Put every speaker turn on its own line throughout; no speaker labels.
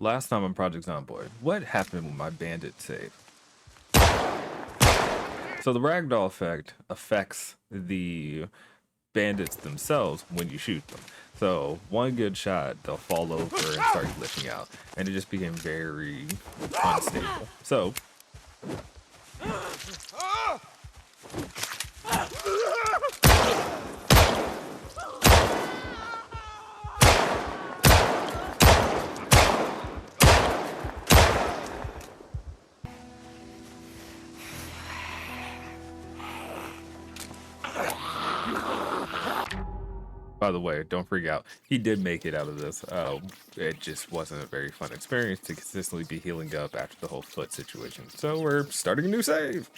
last time on Project Zomboid, what happened with my bandit save? So the ragdoll effect affects the bandits themselves when you shoot them. So one good shot, they'll fall over and start glitching out, and it just became very unstable. So by the way, don't freak out. He did make it out of this. It just wasn't a very fun experience to consistently be healing up after the whole foot situation. So we're starting a new save.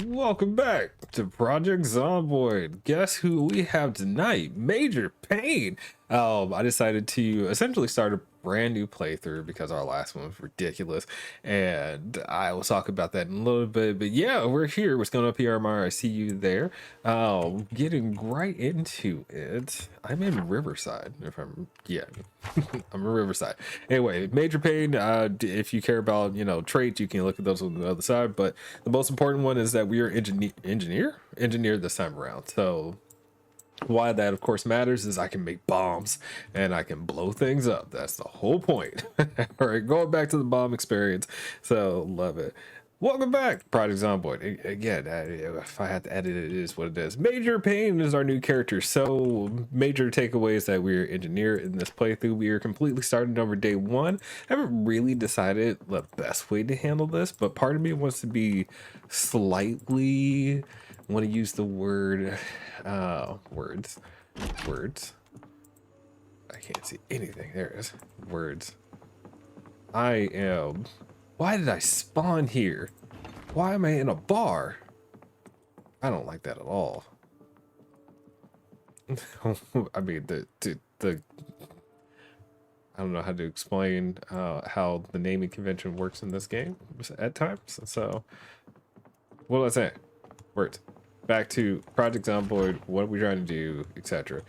Welcome back to Project Zomboid. Guess who we have tonight? Major Pain. I decided to essentially start a brand new playthrough because our last one was ridiculous, and I will talk about that in a little bit. But yeah, we're here. What's going up here, Amara? I see you there. Getting right into it. I'm in Riverside. I'm in Riverside. Anyway, Major Pain. If you care about traits, you can look at those on the other side. But the most important one is that we are engineer this time around. So why that of course matters is I can make bombs and I can blow things up. That's the whole point. All right, going back to the bomb experience. So love it. Welcome back, Project Zomboid. Again, if I had to edit it, it is what it is. Major Pain is our new character. So major takeaways that we're engineer in this playthrough. We are completely starting over day one. I haven't really decided the best way to handle this, but part of me wants to be slightly, want to use the word words. I can't see anything. There it is. Words. Why did I spawn here? Why am I in a bar? I don't like that at all. I mean, I don't know how to explain how the naming convention works in this game at times. So, what was I saying? Words. Back to Project Zomboid, what are we trying to do, etc.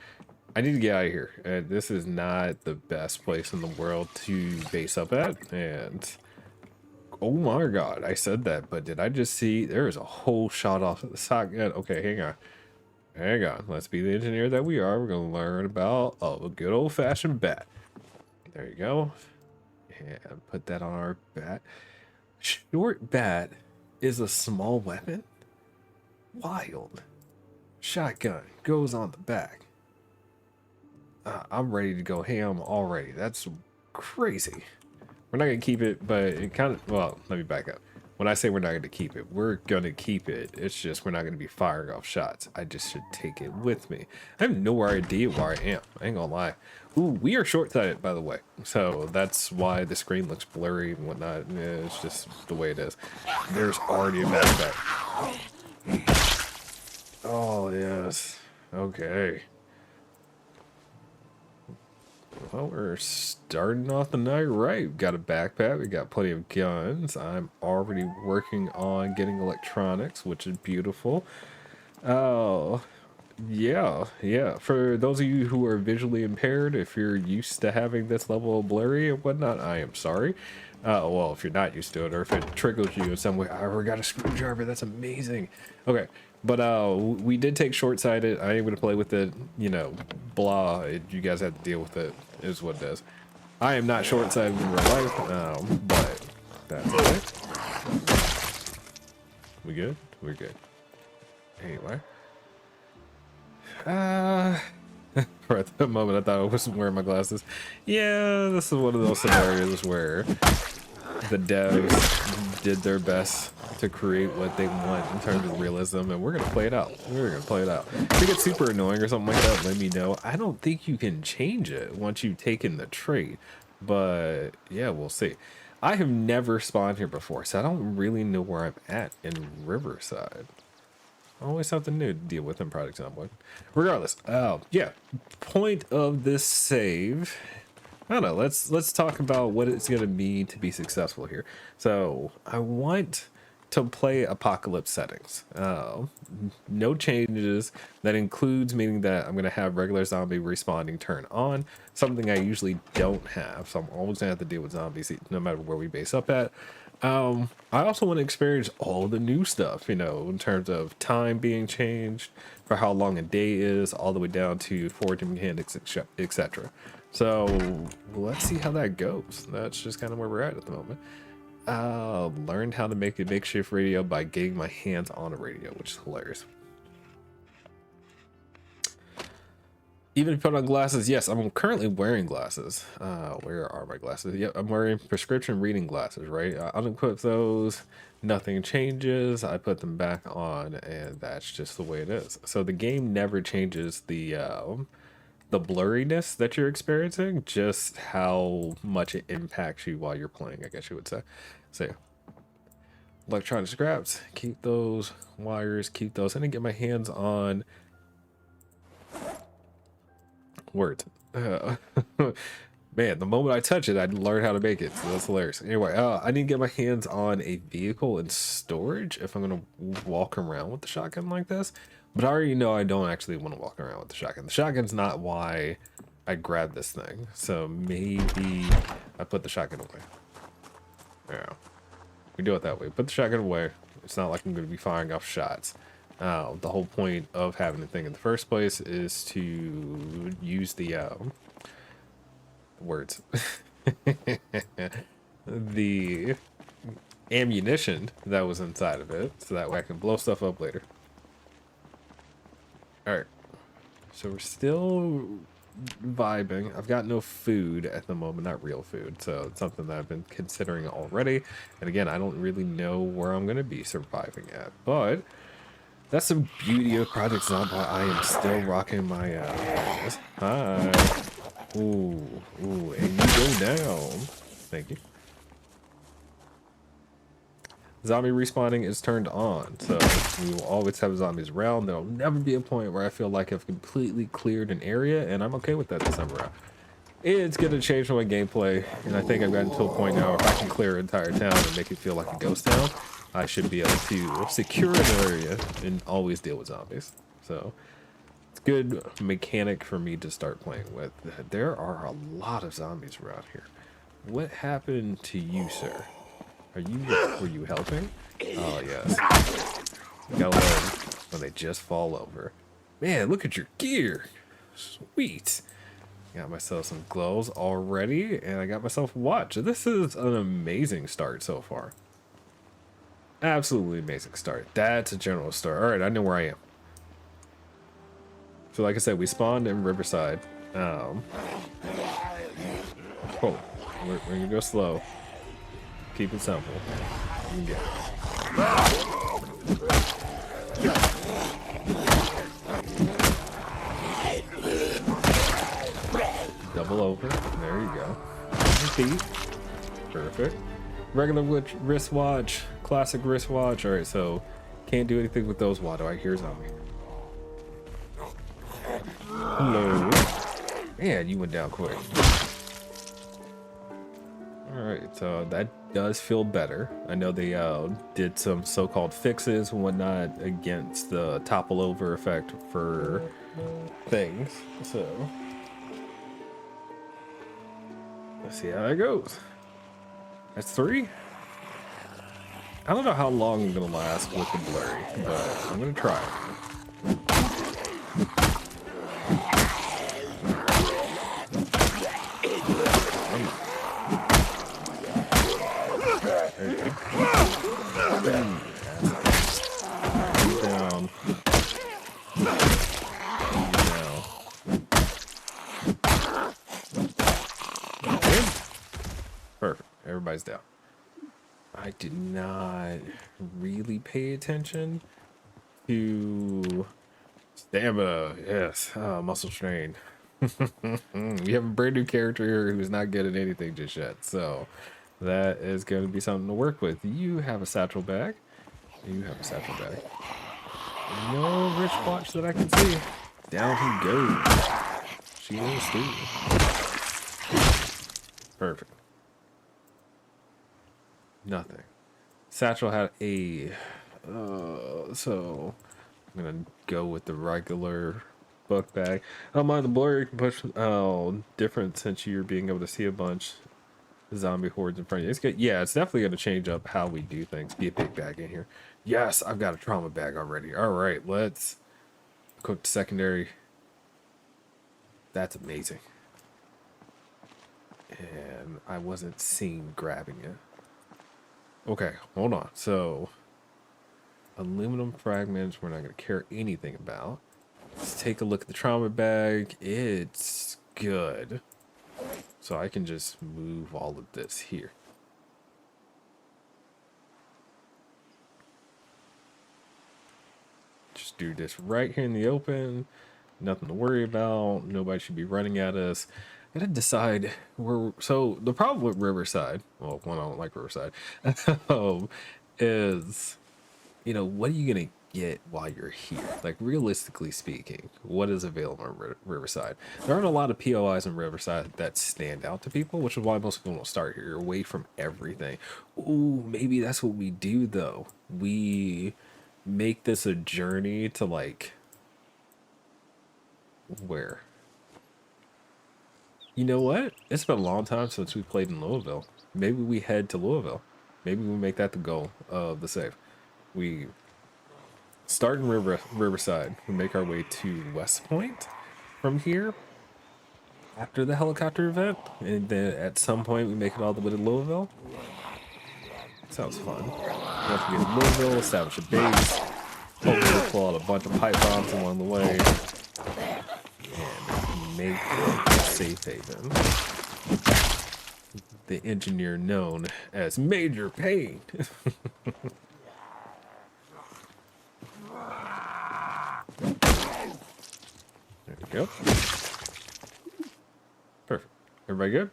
I need to get out of here. And this is not the best place in the world to base up at. And oh my god, I said that, but did I just see there is a whole shot off of the shotgun? Okay, hang on. Let's be the engineer that we are. We're gonna learn about a good old-fashioned bat. There you go. And put that on our bat. Short bat is a small weapon. Wild. Shotgun goes on the back. I'm ready to go ham already. That's crazy. We're not gonna keep it, but it kind of, well, let me back up. When I say we're not gonna keep it, we're gonna keep it. It's just we're not gonna be firing off shots. I just should take it with me. I have no idea where I am. I ain't gonna lie. Ooh, we are short-sighted, by the way. So that's why the screen looks blurry and whatnot. Yeah, it's just the way it is. There's already a backpack. Oh, yes. Okay. Well, we're starting off the night right. We've got a backpack. We got plenty of guns. I'm already working on getting electronics, which is beautiful. Oh, yeah. For those of you who are visually impaired, if you're used to having this level of blurry and whatnot, I am sorry. Well, if you're not used to it, or if it triggers you in some way, I already got a screwdriver. That's amazing. Okay. But we did take short-sighted. I ain't gonna play with it, blah. You guys have to deal with it, is what it is. I am not short-sighted in real life, but that's okay. We good? We're good. Anyway. For the moment I thought I wasn't wearing my glasses. Yeah, this is one of those scenarios where the devs did their best to create what they want in terms of realism, and we're gonna play it out. If it gets super annoying or something like that, let me know. I don't think you can change it once you've taken the trait, but yeah, we'll see. I have never spawned here before, so I don't really know where I'm at in Riverside. Always something new to deal with in Project Zomboid. Regardless, yeah, point of this save, I don't know, let's talk about what it's gonna mean to be successful here. So I want to play apocalypse settings. No changes. That includes meaning that I'm going to have regular zombie respawning turn on, something I usually don't have. So I'm always going to have to deal with zombies no matter where we base up at. I also want to experience all the new stuff, you know, in terms of time being changed for how long a day is, all the way down to foraging mechanics, etc. So let's see how that goes. That's just kind of where we're at the moment. Learned how to make a makeshift radio by getting my hands on a radio, which is hilarious. Even if you put on glasses, yes, I'm currently wearing glasses. Where are my glasses? Yep, I'm wearing prescription reading glasses, right? I unequip those, nothing changes. I put them back on, and that's just the way it is. So the game never changes the blurriness that you're experiencing, just how much it impacts you while you're playing, I guess you would say. So yeah. Electronic scraps, keep those wires, keep those. I didn't get my hands on words. Man, the moment I touch it, I learn how to make it. So that's hilarious. Anyway, I need to get my hands on a vehicle in storage if I'm gonna walk around with the shotgun like this. But I already know I don't actually want to walk around with the shotgun. The shotgun's not why I grabbed this thing. So maybe I put the shotgun away. Yeah, we do it that way. Put the shotgun away. It's not like I'm going to be firing off shots. The whole point of having the thing in the first place is to use the words. The ammunition that was inside of it, so that way I can blow stuff up later. Alright, so we're still vibing. I've got no food at the moment, not real food, so it's something that I've been considering already. And again, I don't really know where I'm going to be surviving at, but that's the beauty of Project Zomboid. I am still rocking my hi. Ooh, and you go down. Thank you. Zombie respawning is turned on, so we will always have zombies around. There'll never be a point where I feel like I've completely cleared an area, and I'm okay with that this time around. It's gonna change my gameplay, and I think I've gotten to a point now where if I can clear an entire town and make it feel like a ghost town, I should be able to secure an area and always deal with zombies. So it's a good mechanic for me to start playing with. There are a lot of zombies around here. What happened to you, sir? Were you helping? Oh yes. Gotta learn when they just fall over. Man, look at your gear. Sweet. Got myself some gloves already, and I got myself a watch. This is an amazing start so far. Absolutely amazing start. That's a general start. Alright, I know where I am. So like I said, we spawned in Riverside. Oh, we're gonna go slow. Keep it simple. You can get it. Double over. There you go. Feet. Perfect. Regular wristwatch. Classic wristwatch. Alright, so can't do anything with those. Why do I hear zombie? Hello. Man, you went down quick. Alright, so that does feel better. I know they did some so-called fixes and whatnot against the topple over effect for things. So let's see how that goes. That's 3. I don't know how long I'm gonna last with the blurry, but I'm gonna try it. Down. Perfect. Everybody's down. I did not really pay attention to stamina. Yes. Muscle strain. We have a brand new character here who's not good at anything just yet, so that is going to be something to work with. You have a satchel bag. You have a satchel bag. No rich watch that I can see. Down he goes. She is too. Perfect. Nothing. Satchel had a so I'm gonna go with the regular book bag. I don't mind the blur. You can push different since you're being able to see a bunch zombie hordes in front of you. It's good. Yeah, it's definitely gonna change up how we do things. Be a big bag in here. Yes, I've got a trauma bag already. All right, let's cook the secondary. That's amazing. And I wasn't seen grabbing it. Okay, hold on. So aluminum fragments we're not going to care anything about. Let's take a look at the trauma bag. It's good. So I can just move all of this here. Just do this right here in the open. Nothing to worry about. Nobody should be running at us. I gotta decide where. So the problem with Riverside, well, one, I don't like Riverside, is, you know, what are you gonna get while you're here? Like, realistically speaking, what is available in Riverside? There aren't a lot of POIs in Riverside that stand out to people, which is why most people don't start here. You're away from everything. Ooh, maybe that's what we do though. We make this a journey to, like, where? You know what? It's been a long time since we played in Louisville. Maybe we head to Louisville. Maybe we make that the goal of the save. We start in Riverside. We make our way to West Point from here after the helicopter event. And then at some point we make it all the way to Louisville. Sounds fun. Once we get to Louisville, establish a base. Hopefully pull out a bunch of pipe bombs along the way. And make it a safe haven. The engineer known as Major Pain. There we go. Perfect. Everybody good?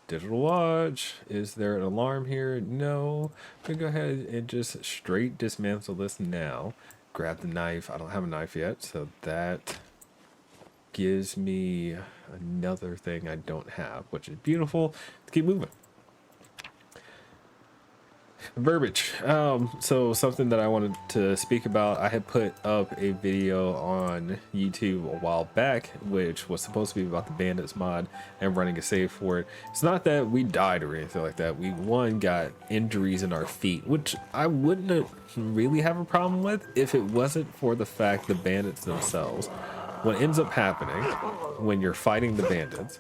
Digital watch. Is there an alarm here? No. I'm gonna go ahead and just straight dismantle this now. Grab the knife. I don't have a knife yet, so that gives me another thing I don't have, which is beautiful. Let's keep moving. Verbiage. So something that I wanted to speak about, I had put up a video on YouTube a while back, which was supposed to be about the bandits mod and running a save for it. It's not that we died or anything like that. We, one, got injuries in our feet, which I wouldn't really have a problem with if it wasn't for the fact the bandits themselves. What ends up happening when you're fighting the bandits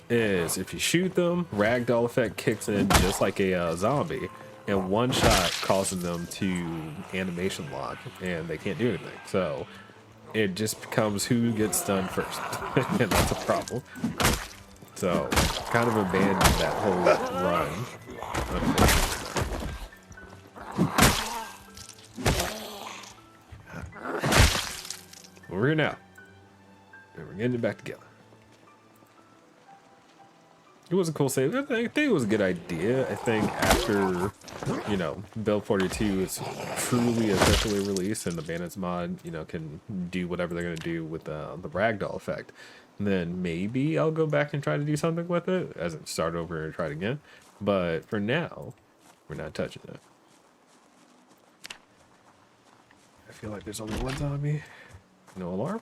is if you shoot them, ragdoll effect kicks in just like a zombie, and one shot causes them to animation lock, and they can't do anything. So it just becomes who gets done first, and that's a problem. So kind of abandoned that whole run. We're here now, and we're getting it back together. It was a cool save. I think it was a good idea. I think after, you know, Build 42 is truly officially released and the Bandits mod, you know, can do whatever they're going to do with the ragdoll effect, then maybe I'll go back and try to do something with it, as in start over and try it again. But for now, we're not touching it. I feel like there's only one zombie. No alarm.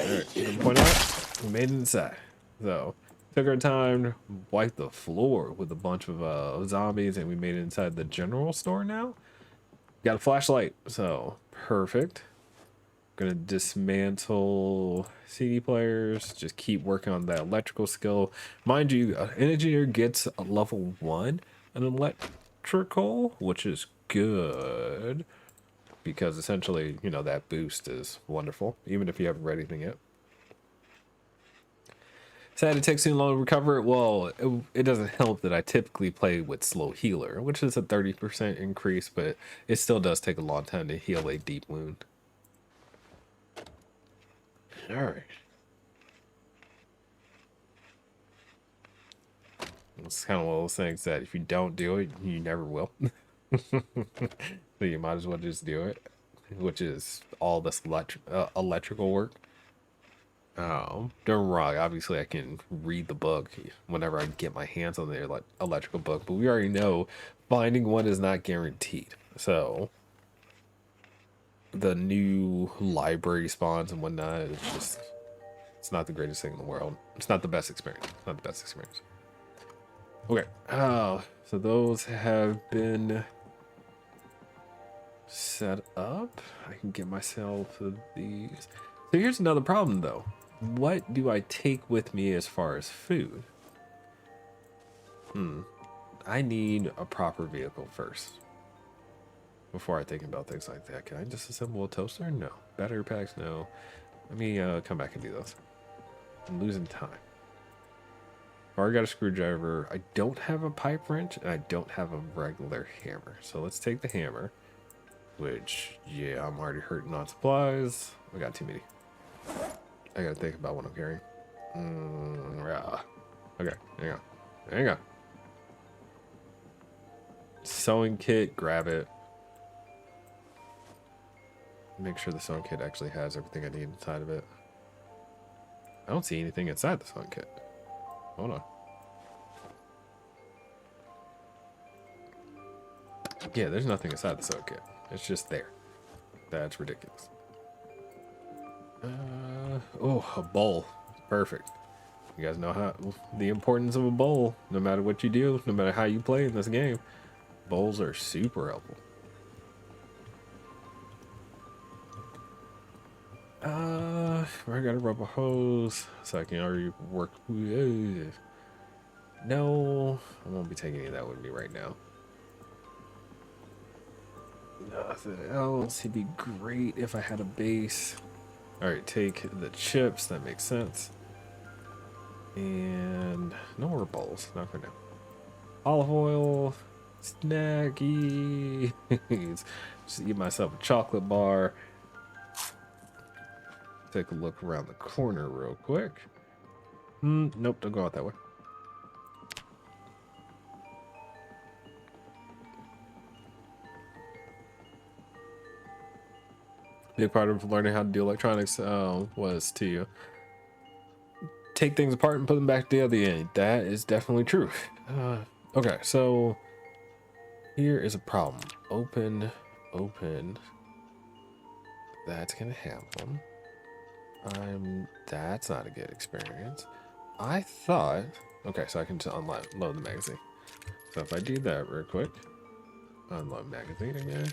Alright, point out, we made it inside. So, took our time, wiped the floor with a bunch of zombies, and we made it inside the general store now. Got a flashlight, so perfect. Gonna dismantle CD players, just keep working on that electrical skill. Mind you, an engineer gets a level 1 in electrical, which is good. Because essentially, you know, that boost is wonderful, even if you haven't read anything yet. Sad it takes too long to recover. Well, it doesn't help that I typically play with slow healer, which is a 30% increase, but it still does take a long time to heal a deep wound. All right. It's kind of one of those things that if you don't do it, you never will. So you might as well just do it, which is all this electrical work. Don't get me wrong, obviously I can read the book whenever I get my hands on the electrical book, but we already know finding one is not guaranteed. So the new library spawns and whatnot, it's just, it's not the greatest thing in the world. It's not the best experience. It's not the best experience. Okay. So those have been set up. I can get myself these. So here's another problem though. What do I take with me as far as food? I need a proper vehicle first before I think about things like that. Can I just assemble a toaster? No. Battery packs? No. Let me come back and do those. I'm losing time. I've already got a screwdriver. I don't have a pipe wrench, and I don't have a regular hammer. So let's take the hammer, which, yeah, I'm already hurting on supplies. I got too many. I gotta think about what I'm carrying. Yeah. Okay, hang on. Hang on. Sewing kit, grab it. Make sure the sewing kit actually has everything I need inside of it. I don't see anything inside the sewing kit. Hold on. Yeah, there's nothing inside the sewing kit. It's just there. That's ridiculous. Oh, a bowl. Perfect. You guys know how the importance of a bowl. No matter what you do, no matter how you play in this game, bowls are super helpful. I gotta rub a hose so I can already work. No, I won't be taking any of that with me right now. Nothing else. It'd be great if I had a base. Alright, take the chips. That makes sense. And no more bowls. Not for now. Olive oil. Snacky. Just eat myself a chocolate bar. Take a look around the corner real quick. Nope, don't go out that way. Big part of learning how to do electronics was to take things apart and put them back together. And that is definitely true. Okay, so here is a problem. Open. That's gonna happen. That's not a good experience. I thought, okay, so I can just unload the magazine. So if I do that real quick, unload magazine again.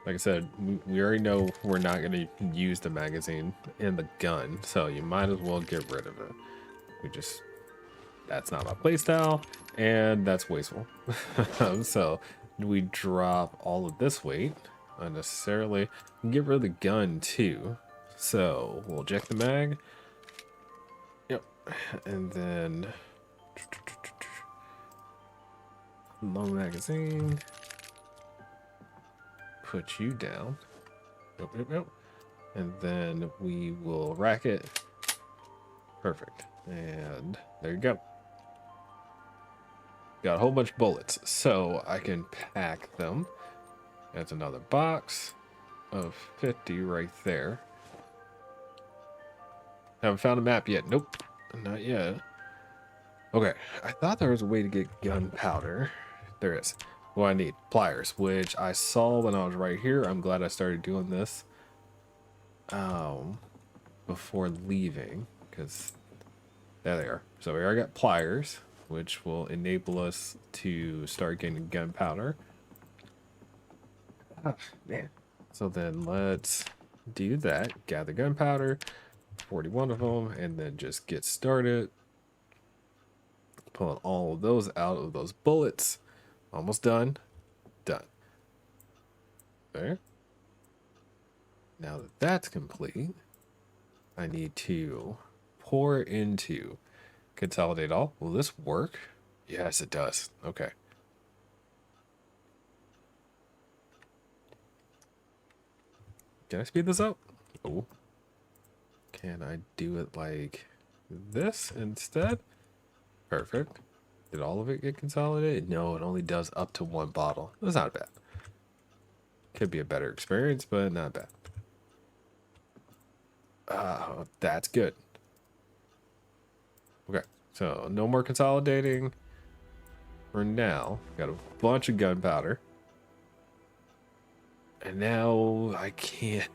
Like I said, we already know we're not going to use the magazine in the gun, so you might as well get rid of it. That's not my playstyle, and that's wasteful. So we drop all of this weight unnecessarily and get rid of the gun too. So we'll eject the mag. Yep, and then low magazine. Put you down. Yep. And then we will rack it. Perfect. And there you go. Got a whole bunch of bullets, so I can pack them. That's another box of 50 right there. Haven't found a map yet. Nope, not yet. Okay, I thought there was a way to get gunpowder. There is. What I need, pliers, which I saw when I was right here. I'm glad I started doing this before leaving, because there they are. So we already got pliers, which will enable us to start getting gunpowder. Oh, man. So then let's do that. Gather gunpowder, 41 of them, and then just get started. Pulling all of those out of those bullets. Almost done. Done. There. Now that that's complete, I need to pour into consolidate all. Will this work? Yes, it does. Okay. Can I speed this up? Oh. Can I do it like this instead? Perfect. Did all of it get consolidated? No, it only does up to one bottle. That's not bad. Could be a better experience, but not bad. That's good. Okay, so no more consolidating for now. Got a bunch of gunpowder. And now I can't,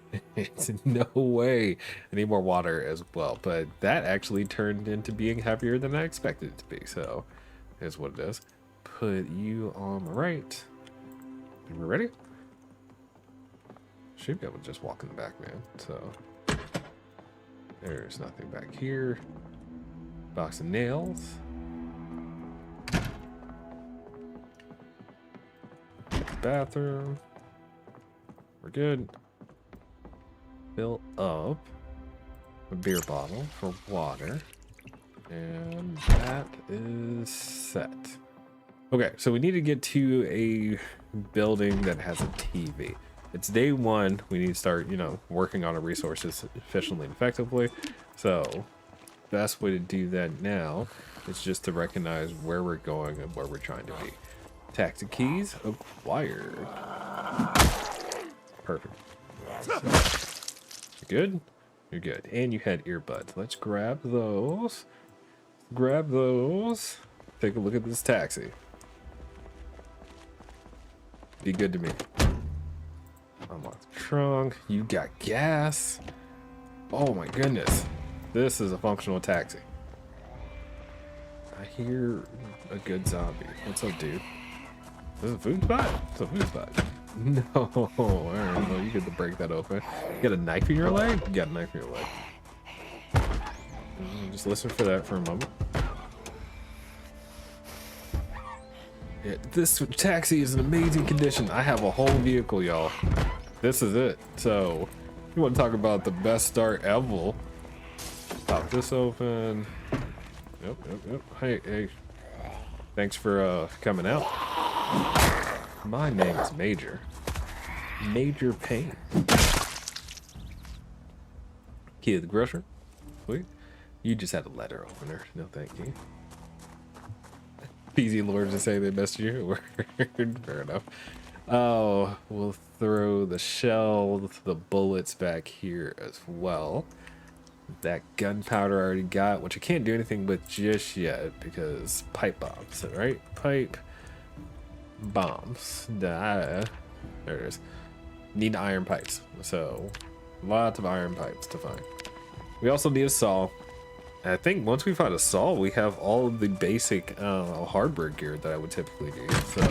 no way. I need more water as well, but that actually turned into being heavier than I expected it to be, so here's what it is. Put you on the right. And we're ready? Should be able to just walk in the back, man. So there's nothing back here. Box of nails. Bathroom. We're good. Fill up a beer bottle for water. And that is set. Okay, so we need to get to a building that has a TV. It's day one. We need to start, working on our resources efficiently and effectively. So, best way to do that now is just to recognize where we're going and where we're trying to be. Taxi keys acquired. Perfect. You're good? You're good. And you had earbuds. Let's grab those. Grab those. Take a look at this taxi. Be good to me. Unlock the trunk. You got gas. Oh my goodness. This is a functional taxi. I hear a good zombie. What's up, dude? This is a food spot? It's a food spot. No. Alright, well, you get to break that open. You got a knife in your leg? You got a knife in your leg. Just listen for that for a moment. Yeah, this taxi is in amazing condition. I have a whole vehicle, y'all. This is it. So, you want to talk about the best start ever? Pop this open. Yep. Hey. Thanks for coming out. My name is Major. Major Payne. Key of the grocery. Sweet. You just had a letter opener. No, thank you. PZ Lords to say they messed you. Fair enough. Oh, we'll throw the shells, the bullets back here as well. That gunpowder I already got, which I can't do anything with just yet because pipe bombs, right? Pipe bombs. There it is. Need iron pipes, so lots of iron pipes to find. We also need a saw. I think once we find a saw, we have all of the basic hardware gear that I would typically need. So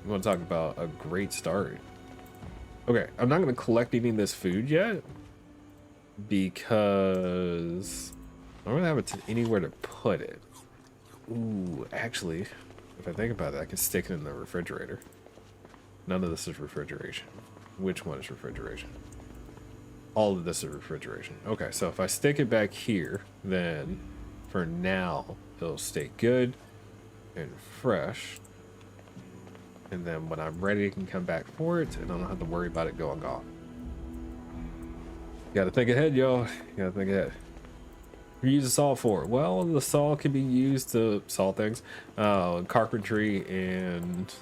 we want to talk about a great start. Okay, I'm not going to collect any of this food yet because I don't really have anywhere to put it. Ooh, actually, if I think about it, I can stick it in the refrigerator. None of this is refrigeration. Which one is refrigeration? All of this is refrigeration. Okay, so if I stick it back here, then for now, it'll stay good and fresh. And then when I'm ready, I can come back for it, and I don't have to worry about it going off. You gotta think ahead, y'all. You gotta think ahead. You use a saw for it. Well, the saw can be used to saw things. Carpentry and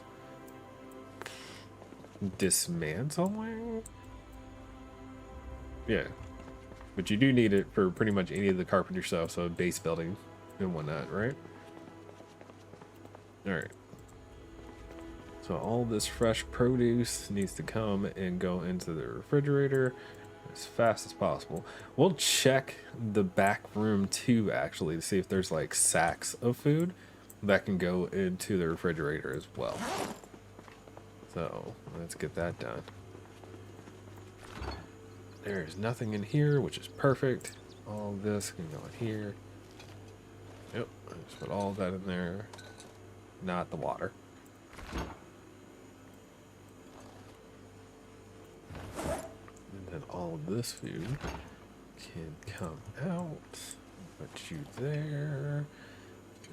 dismantling? Yeah, but you do need it for pretty much any of the carpenter stuff, so base building and whatnot, right? All right. So all this fresh produce needs to come and go into the refrigerator as fast as possible. We'll check the back room too, actually, to see if there's like sacks of food that can go into the refrigerator as well. So let's get that done. There's nothing in here, which is perfect. All this can go in here. Yep, just put all that in there. Not the water. And then all of this food can come out. Put you there.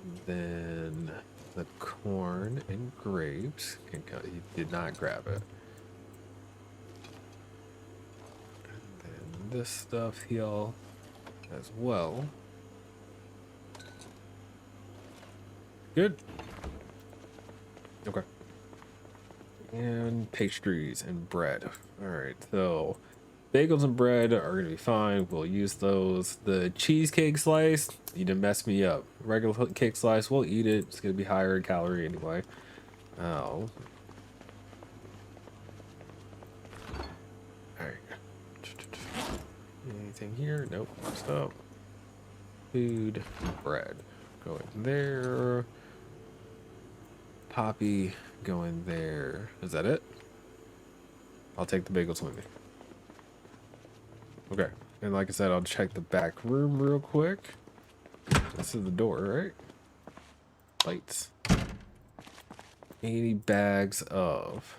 And then the corn and grapes can come. He did not grab it. This stuff here as well. Good. Okay. And pastries and bread. All right, so Bagels and bread are gonna be fine. We'll use those. The cheesecake slice, you didn't mess me up. Regular cake slice, we'll eat it. It's gonna be higher in calorie anyway. Oh. Alright. Anything here? Nope. Stop. Food, bread. Go in there. Poppy, go in there. Is that it? I'll take the bagels with me. Okay. And like I said, I'll check the back room real quick. This is the door, right? Lights. 80 bags of...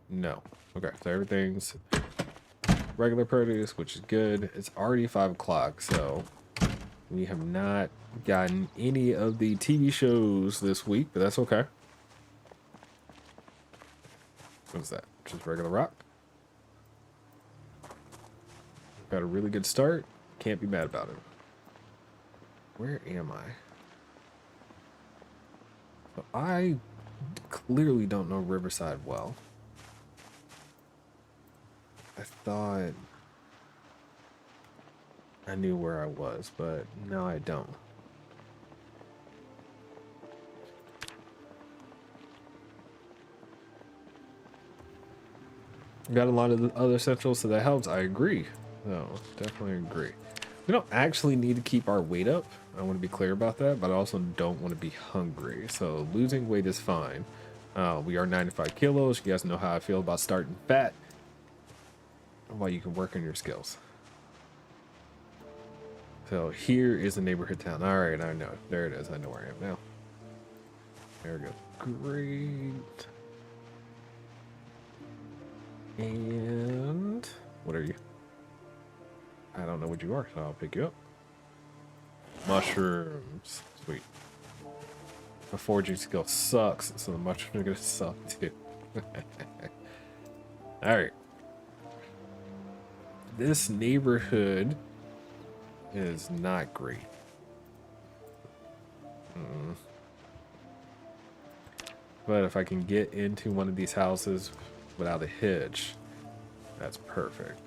No. Okay, so everything's regular produce, which is good. It's already 5 o'clock, so we have not gotten any of the TV shows this week, but that's okay. What's that? Just regular rock? Got a really good start. Can't be mad about it. Where am I? So I clearly don't know Riverside well. I thought I knew where I was, but no, I don't. Got a lot of the other essentials, so that helps. I agree. No, definitely agree. We don't actually need to keep our weight up. I want to be clear about that, but I also don't want to be hungry. So losing weight is fine. We are 95 kilos. You guys know how I feel about starting fat. While you can work on your skills. So here is the neighborhood town. All right, I know. There it is. I know where I am now. There we go. Great. And what are you? I don't know what you are, so I'll pick you up. Mushrooms. Sweet. The foraging skill sucks, so the mushrooms are gonna suck too. All right. This neighborhood is not great. But if I can get into one of these houses without a hitch, that's perfect.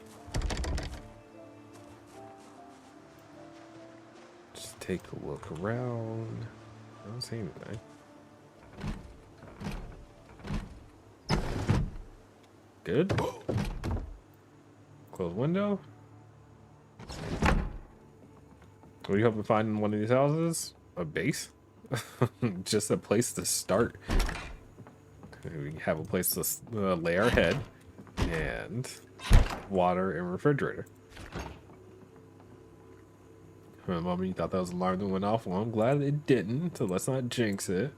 Just take a look around. I don't see anything. Good. Close window. What do you hope to find in one of these houses? A base? Just a place to start. We have a place to lay our head, and water and refrigerator. For a moment you thought that was an alarm that went off. Well, I'm glad it didn't, so let's not jinx it.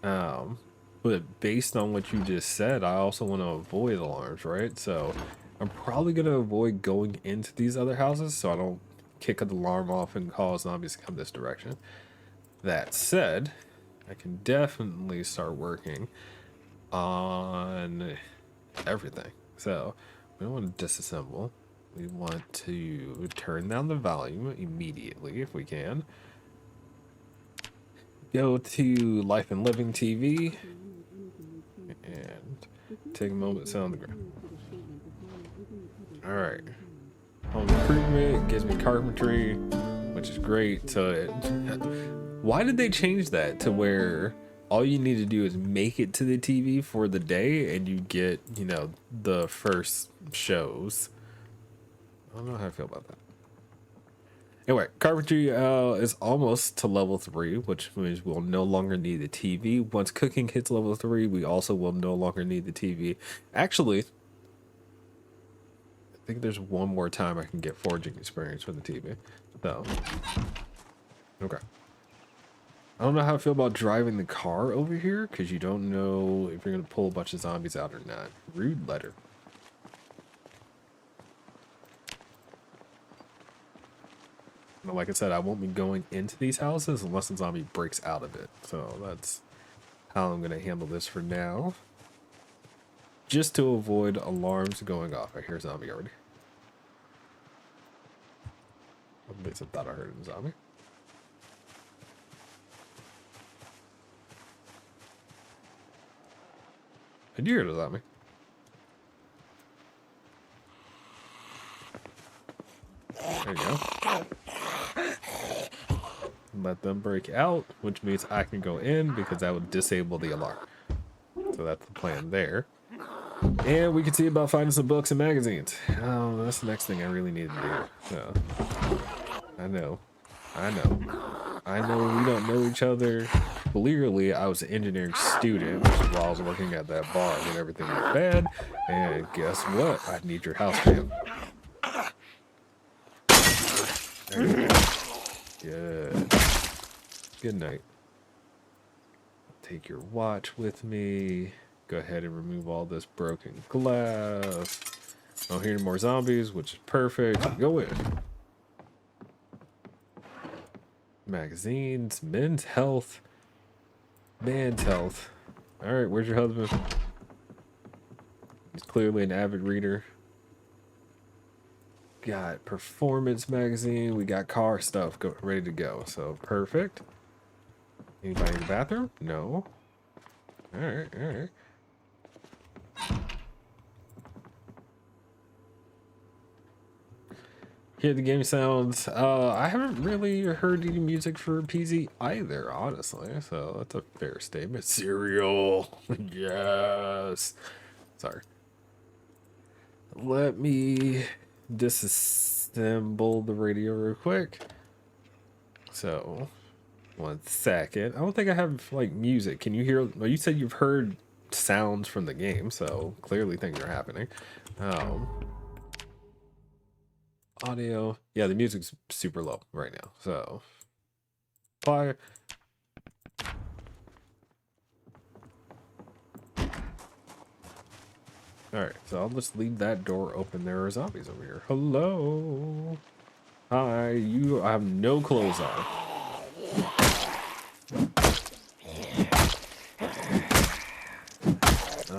But based on what you just said, I also want to avoid alarms, right? So I'm probably going to avoid going into these other houses so I don't kick an alarm off and cause zombies to come this direction. That said, I can definitely start working on everything. So we don't want to disassemble. We want to turn down the volume immediately if we can. Go to Life and Living TV and take a moment to sit on the ground. Alright. Home improvement gives me carpentry, which is great. So why did they change that to where all you need to do is make it to the TV for the day and you get, you know, the first shows? I don't know how I feel about that. Anyway, carpentry is almost to level 3, which means we'll no longer need the TV. Once cooking hits level 3, we also will no longer need the TV. Actually, I think there's one more time I can get foraging experience with the TV. So, okay. I don't know how I feel about driving the car over here, because you don't know if you're going to pull a bunch of zombies out or not. Rude letter. Like I said, I won't be going into these houses unless a zombie breaks out of it. So that's how I'm going to handle this for now. Just to avoid alarms going off. I hear a zombie already. At least I thought I heard a zombie. I do hear a zombie. There you go. Let them break out, which means I can go in because that would disable the alarm. So that's the plan there. And we can see about finding some books and magazines. Oh, that's the next thing I really need to do. So, I know we don't know each other. Clearly, I was an engineering student while I was working at that bar when everything went bad. And guess what? I need your house, man. There you go. Good. Good night. Take your watch with me. Go ahead and remove all this broken glass. I don't hear any more zombies, which is perfect. Go in. Magazines, men's health, man's health. All right, where's your husband? He's clearly an avid reader. Got performance magazine. We got car stuff ready to go. So perfect. Anybody in the bathroom? No. All right, all right. Hear the game sounds. I haven't really heard any music for PZ either, honestly. So that's a fair statement. Cereal. Yes. Sorry. Let me disassemble the radio real quick. So, 1 second. I don't think I have like music. Can you hear? Well, you said you've heard sounds from the game, so clearly things are happening. Audio. Yeah, the music's super low right now. So, fire. Alright, so I'll just leave that door open. There are zombies over here. Hello. Hi, you have no clothes on.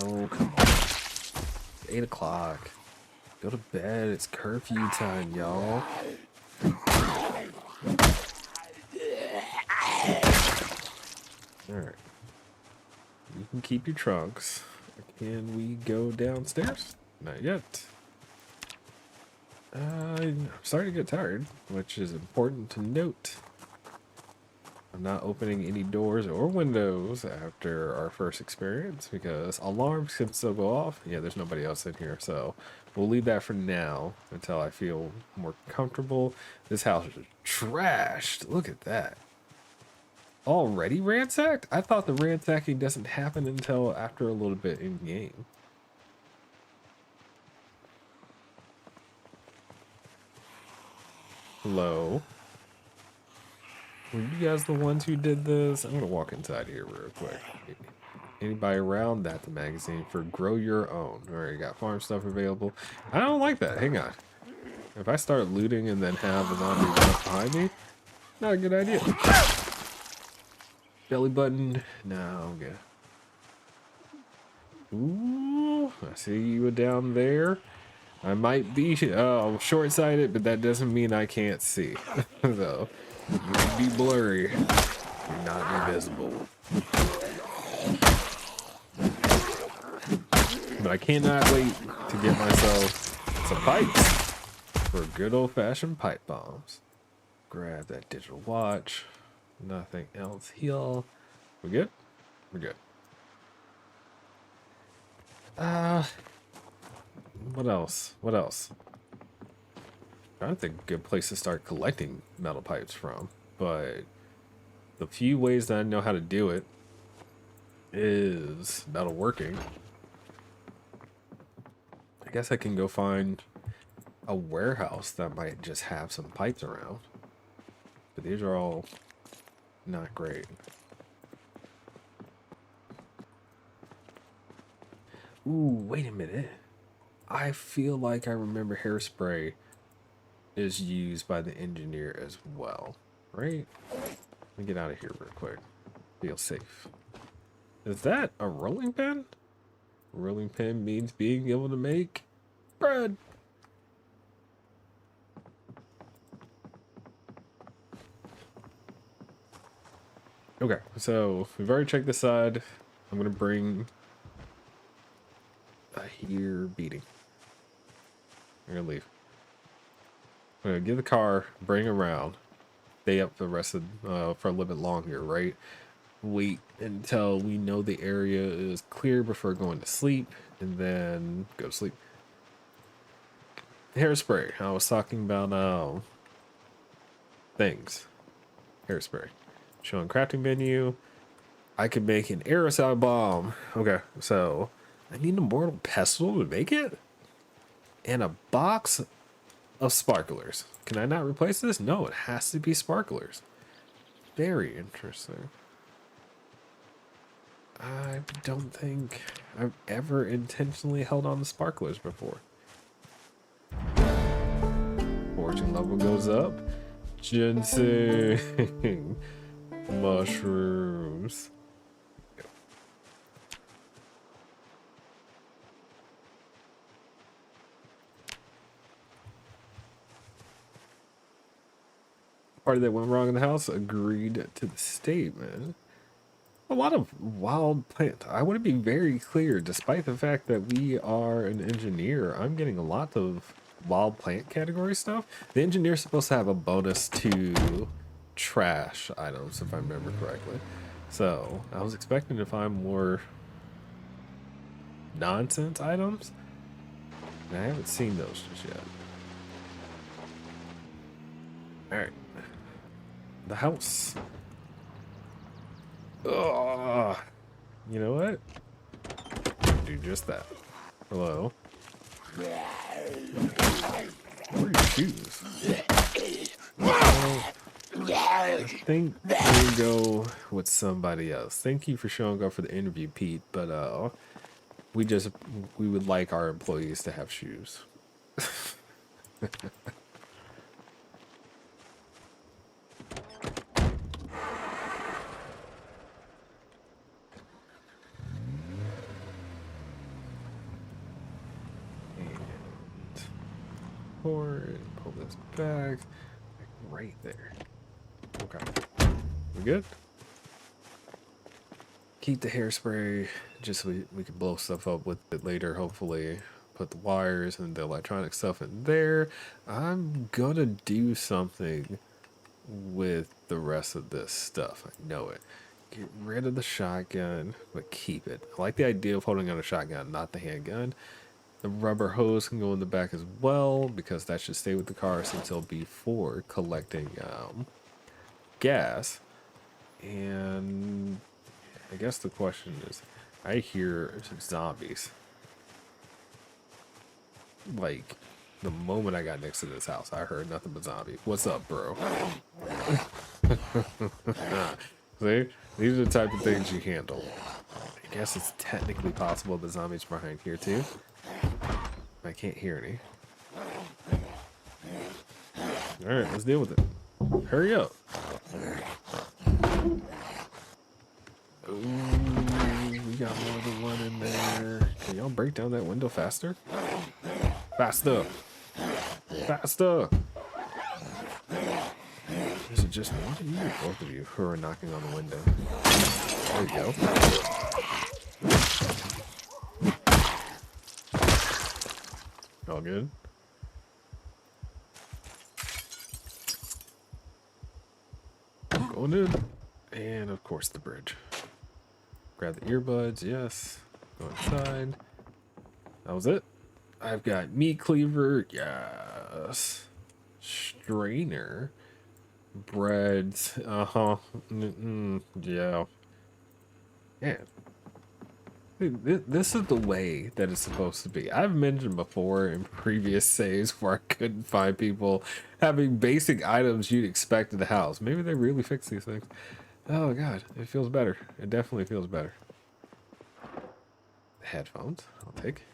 Oh, come on. 8 o'clock. Go to bed. It's curfew time, y'all. Alright. You can keep your trunks. Can we go downstairs? Not yet. I'm starting to get tired, which is important to note. I'm not opening any doors or windows after our first experience because alarms can still go off. Yeah, there's nobody else in here, so we'll leave that for now until I feel more comfortable. This house is trashed. Look at that. Already ransacked? I thought the ransacking doesn't happen until after a little bit in game. Hello? Were you guys the ones who did this? I'm gonna walk inside here real quick. Anybody around? That's the magazine for Grow Your Own. Alright, got farm stuff available. I don't like that. Hang on. If I start looting and then have a zombie run up behind me, not a good idea. Belly button. No, okay. Ooh, I see you down there. I might be short-sighted, but that doesn't mean I can't see. So, you can be blurry. You're not invisible. But I cannot wait to get myself some pipes for good old-fashioned pipe bombs. Grab that digital watch. Nothing else here. We good? We're good. What else? What else? I don't think a good place to start collecting metal pipes from, but the few ways that I know how to do it is metalworking. I guess I can go find a warehouse that might just have some pipes around, but these are all not great. Ooh, wait a minute. I feel like I remember hairspray is used by the engineer as well, right? Let me get out of here real quick. Feel safe. Is that a rolling pin? Rolling pin means being able to make bread. Okay, so we've already checked this side. I'm gonna bring I hear beating. I'm gonna leave. I'm gonna get the car, bring it around, stay up the rest of for a little bit longer, right? Wait until we know the area is clear before going to sleep, and then go to sleep. Hairspray. I was talking about things. Hairspray. Showing crafting menu. I could make an aerosol bomb. Okay, so I need a mortal pestle to make it, and a box of sparklers. Can I not replace this? No, it has to be sparklers. Very interesting. I don't think I've ever intentionally held on to sparklers before. Fortune level goes up. Ginseng. Mushrooms. Party that went wrong in the house agreed to the statement. A lot of wild plant. I want to be very clear, despite the fact that we are an engineer, I'm getting a lot of wild plant category stuff. The engineer's supposed to have a bonus to trash items, if I remember correctly. So I was expecting to find more nonsense items, and I haven't seen those just yet. All right, the house. Ugh. You know what? Do just that. Hello. Where are your shoes? I think we'll go with somebody else. Thank you for showing up for the interview, Pete, but we would like our employees to have shoes. Pull this back right there. Okay, we good? Keep the hairspray just so we can blow stuff up with it later, hopefully. Put the wires and the electronic stuff in there. I'm gonna do something with the rest of this stuff. I know it. Get rid of the shotgun, but keep it. I like the idea of holding on a shotgun, not the handgun. The rubber hose can go in the back as well, because that should stay with the cars until before collecting gas. And I guess the question is, I hear some zombies. Like, the moment I got next to this house, I heard nothing but zombie. What's up, bro? See? These are the type of things you handle. I guess it's technically possible the zombies are behind here too. I can't hear any. Alright, let's deal with it. Hurry up. Ooh, we got more than one in there. Can y'all break down that window faster? Faster! Faster! Is it just one of you or both of you who are knocking on the window? There you go. All good? Going in. And of course the bridge. Grab the earbuds, yes. Go inside. That was it. I've got meat cleaver, yes. Strainer. Breads, yeah. Yeah. This is the way that it's supposed to be. I've mentioned before in previous saves where I couldn't find people having basic items you'd expect in the house. Maybe they really fix these things. Oh god, it feels better. It definitely feels better. Headphones, I'll take.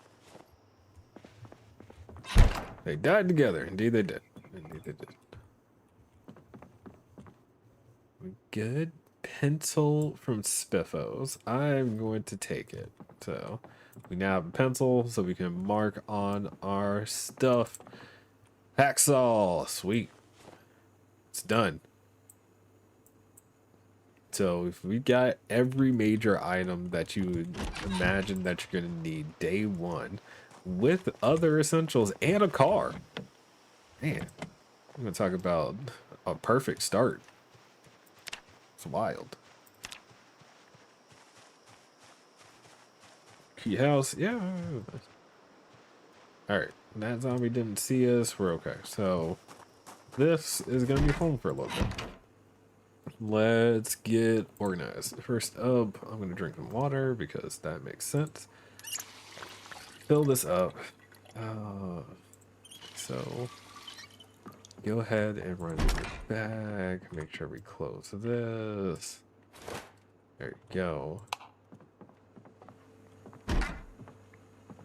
They died together. Indeed they did. Indeed they did. Good. Pencil from Spiffos. I'm going to take it. So we now have a pencil so we can mark on our stuff. Hacksaw. Sweet. It's done. So if we got every major item that you would imagine that you're going to need day one with other essentials and a car. Man. I'm gonna talk about a perfect start. It's wild. Key house, yeah. All right, that zombie didn't see us. We're okay. So this is gonna be home for a little bit. Let's get organized. First up, I'm gonna drink some water because that makes sense. Fill this up. So go ahead and run in your bag. Make sure we close this. There you go.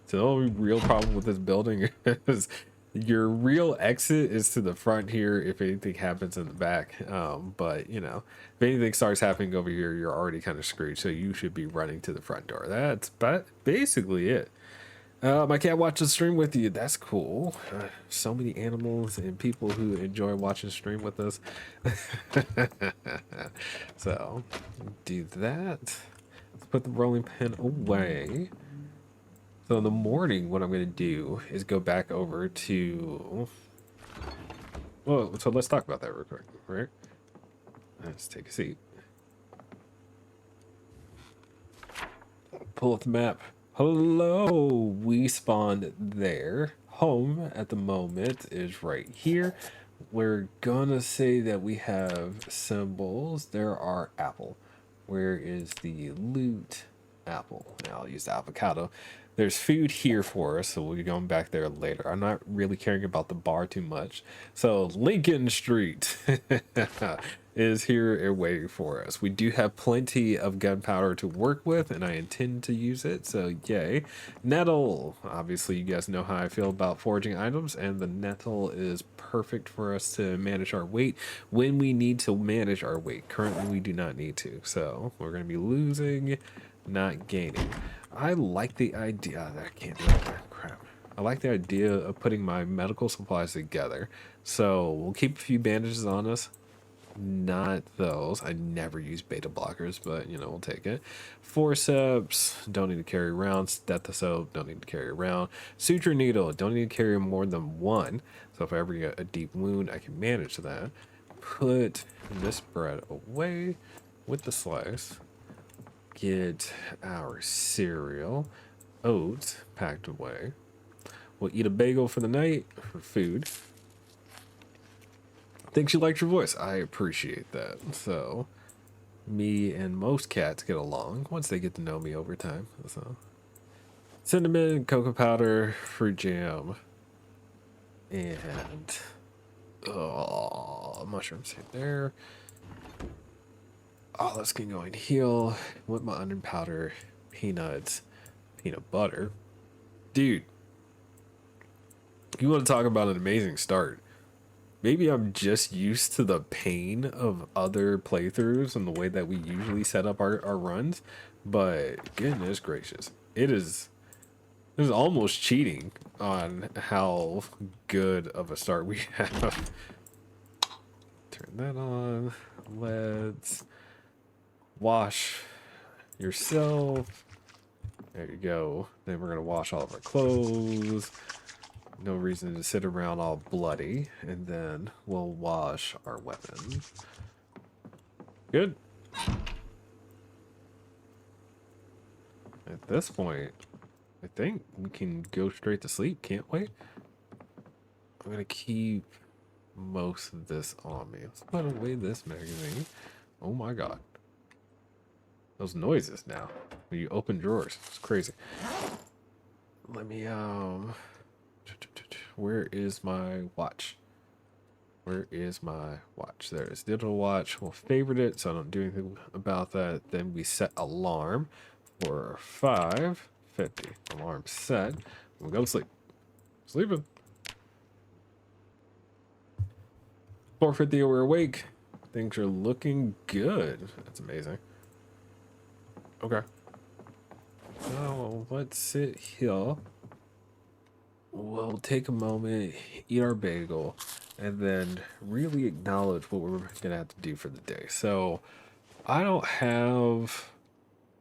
So the only real problem with this building is your real exit is to the front here if anything happens in the back. But you know, if anything starts happening over here, you're already kind of screwed. So you should be running to the front door. That's basically it. I can't watch the stream with you. That's cool. So many animals and people who enjoy watching the stream with us. So do that. Let's put the rolling pin away. So in the morning, what I'm going to do is go back over to... Well, so let's talk about that real quick, right? Let's take a seat. Pull up the map. Hello! We spawned there. Home at the moment is right here. We're gonna say that we have symbols. There are apple. Where is the loot? Apple. Now I'll use the avocado. There's food here for us, so we'll be going back there later. I'm not really caring about the bar too much. So Lincoln Street is here and waiting for us. We do have plenty of gunpowder to work with, and I intend to use it, so yay. Nettle. Obviously, you guys know how I feel about foraging items, and the nettle is perfect for us to manage our weight when we need to manage our weight. Currently, we do not need to, so we're going to be losing, not gaining. I like the idea. I can't do that. Crap. I like the idea of putting my medical supplies together. So we'll keep a few bandages on us. Not those. I never use beta blockers, but you know, we'll take it. Forceps, don't need to carry around. Stethoscope, don't need to carry around. Suture needle, don't need to carry more than one. So if I ever get a deep wound, I can manage that. Put this bread away with the slice. Get our cereal, oats packed away. We'll eat a bagel for the night for food. Thanks, you liked your voice. I appreciate that. So, me and most cats get along once they get to know me over time. So, cinnamon, cocoa powder, fruit jam, and mushrooms right there. Oh, let's get going. Heal with my onion powder, peanuts, peanut butter. Dude, you want to talk about an amazing start. Maybe I'm just used to the pain of other playthroughs and the way that we usually set up our runs, but goodness gracious, it is almost cheating on how good of a start we have. Turn that on. Let's wash yourself. There you go. Then we're gonna wash all of our clothes. No reason to sit around all bloody. And then we'll wash our weapon. Good. At this point, I think we can go straight to sleep, can't we? I'm gonna keep most of this on me. Let's put away this magazine. Oh my god. Those noises now when you open drawers, it's crazy. Let me where is my watch? Where is my watch? There it is. Digital watch. We'll favorite it so I don't do anything about that. Then we set alarm for 5:50. Alarm set. We'll go to sleep. Sleeping. 4:50 we're awake. Things are looking good. That's amazing. Okay. So let's sit here. We'll take a moment, eat our bagel, and then really acknowledge what we're gonna have to do for the day. So I don't have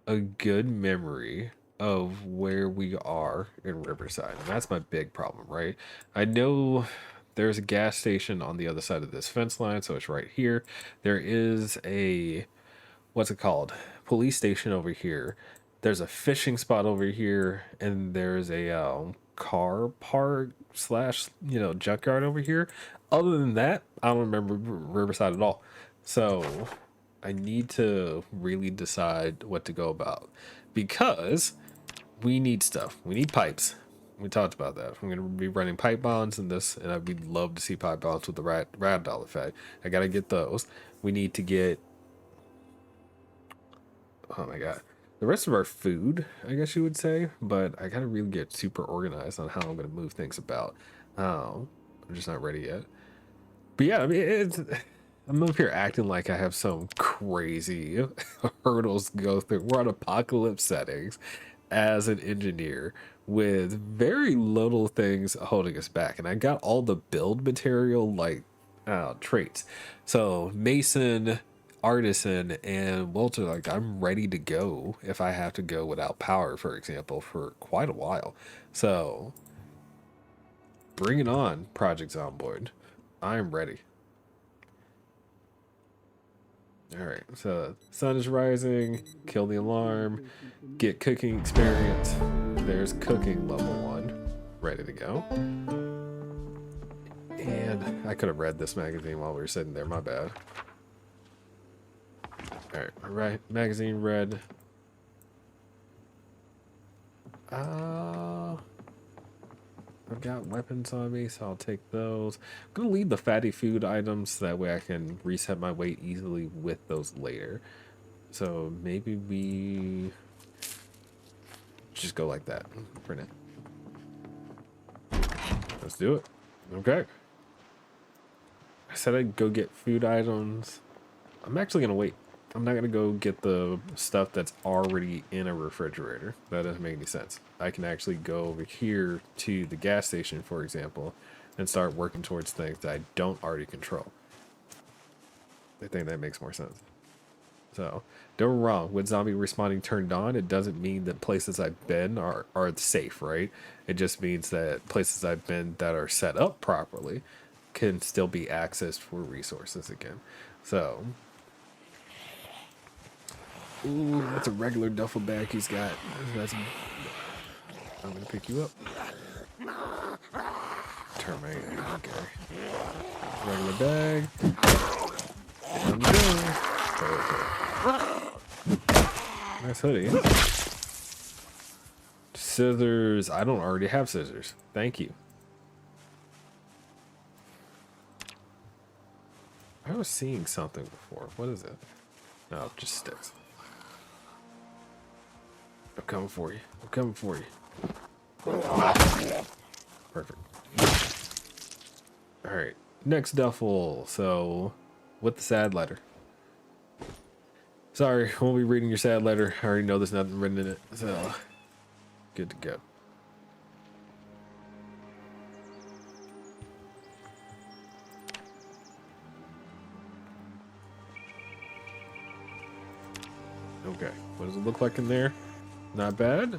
a good memory of where we are in Riverside, and that's my big problem, right? I know there's a gas station on the other side of this fence line, so it's right here. There is a, what's it called? Police station over here. There's a fishing spot over here, and there's a car park slash, junkyard over here. Other than that, I don't remember Riverside at all. So I need to really decide what to go about because we need stuff. We need pipes. We talked about that. I'm going to be running pipe bonds in this, and I'd love to see pipe bonds with the rad doll effect. I got to get those. We need to get, oh my god, the rest of our food, I guess you would say, but I got to really get super organized on how I'm going to move things about. I'm just not ready yet. But yeah, I mean, I'm up here acting like I have some crazy hurdles to go through. We're on apocalypse settings as an engineer with very little things holding us back. And I got all the build material like traits. So Mason, Artisan, and Welter, like I'm ready to go if I have to go without power, for example, for quite a while. So bring it on, Project Zomboid. I'm ready. All right, so sun is rising, kill the alarm, get cooking experience. There's cooking level 1, ready to go. And I could have read this magazine while we were sitting there, my bad. All right, magazine read. I've got weapons on me, so I'll take those. I'm gonna leave the fatty food items, that way I can reset my weight easily with those later. So maybe we just go like that for now. Let's do it. Okay. I said I'd go get food items. I'm actually gonna wait. I'm not gonna go get the stuff that's already in a refrigerator. That doesn't make any sense. I can actually go over here to the gas station, for example, and start working towards things that I don't already control. I think that makes more sense. So, don't get me wrong, with zombie respawning turned on, it doesn't mean that places I've been are safe, right? It just means that places I've been that are set up properly can still be accessed for resources again. So, ooh, that's a regular duffel bag he's got. I'm gonna pick you up. Termite, okay. Regular bag. And go. Okay. Nice hoodie. Scissors. I don't already have scissors. Thank you. I was seeing something before. What is it? No, just sticks. I'm coming for you. I'm coming for you. Perfect. Alright. Next duffel. So, with the sad letter. Sorry, I won't be reading your sad letter. I already know there's nothing written in it. So, good to go. Okay, what does it look like in there? Not bad.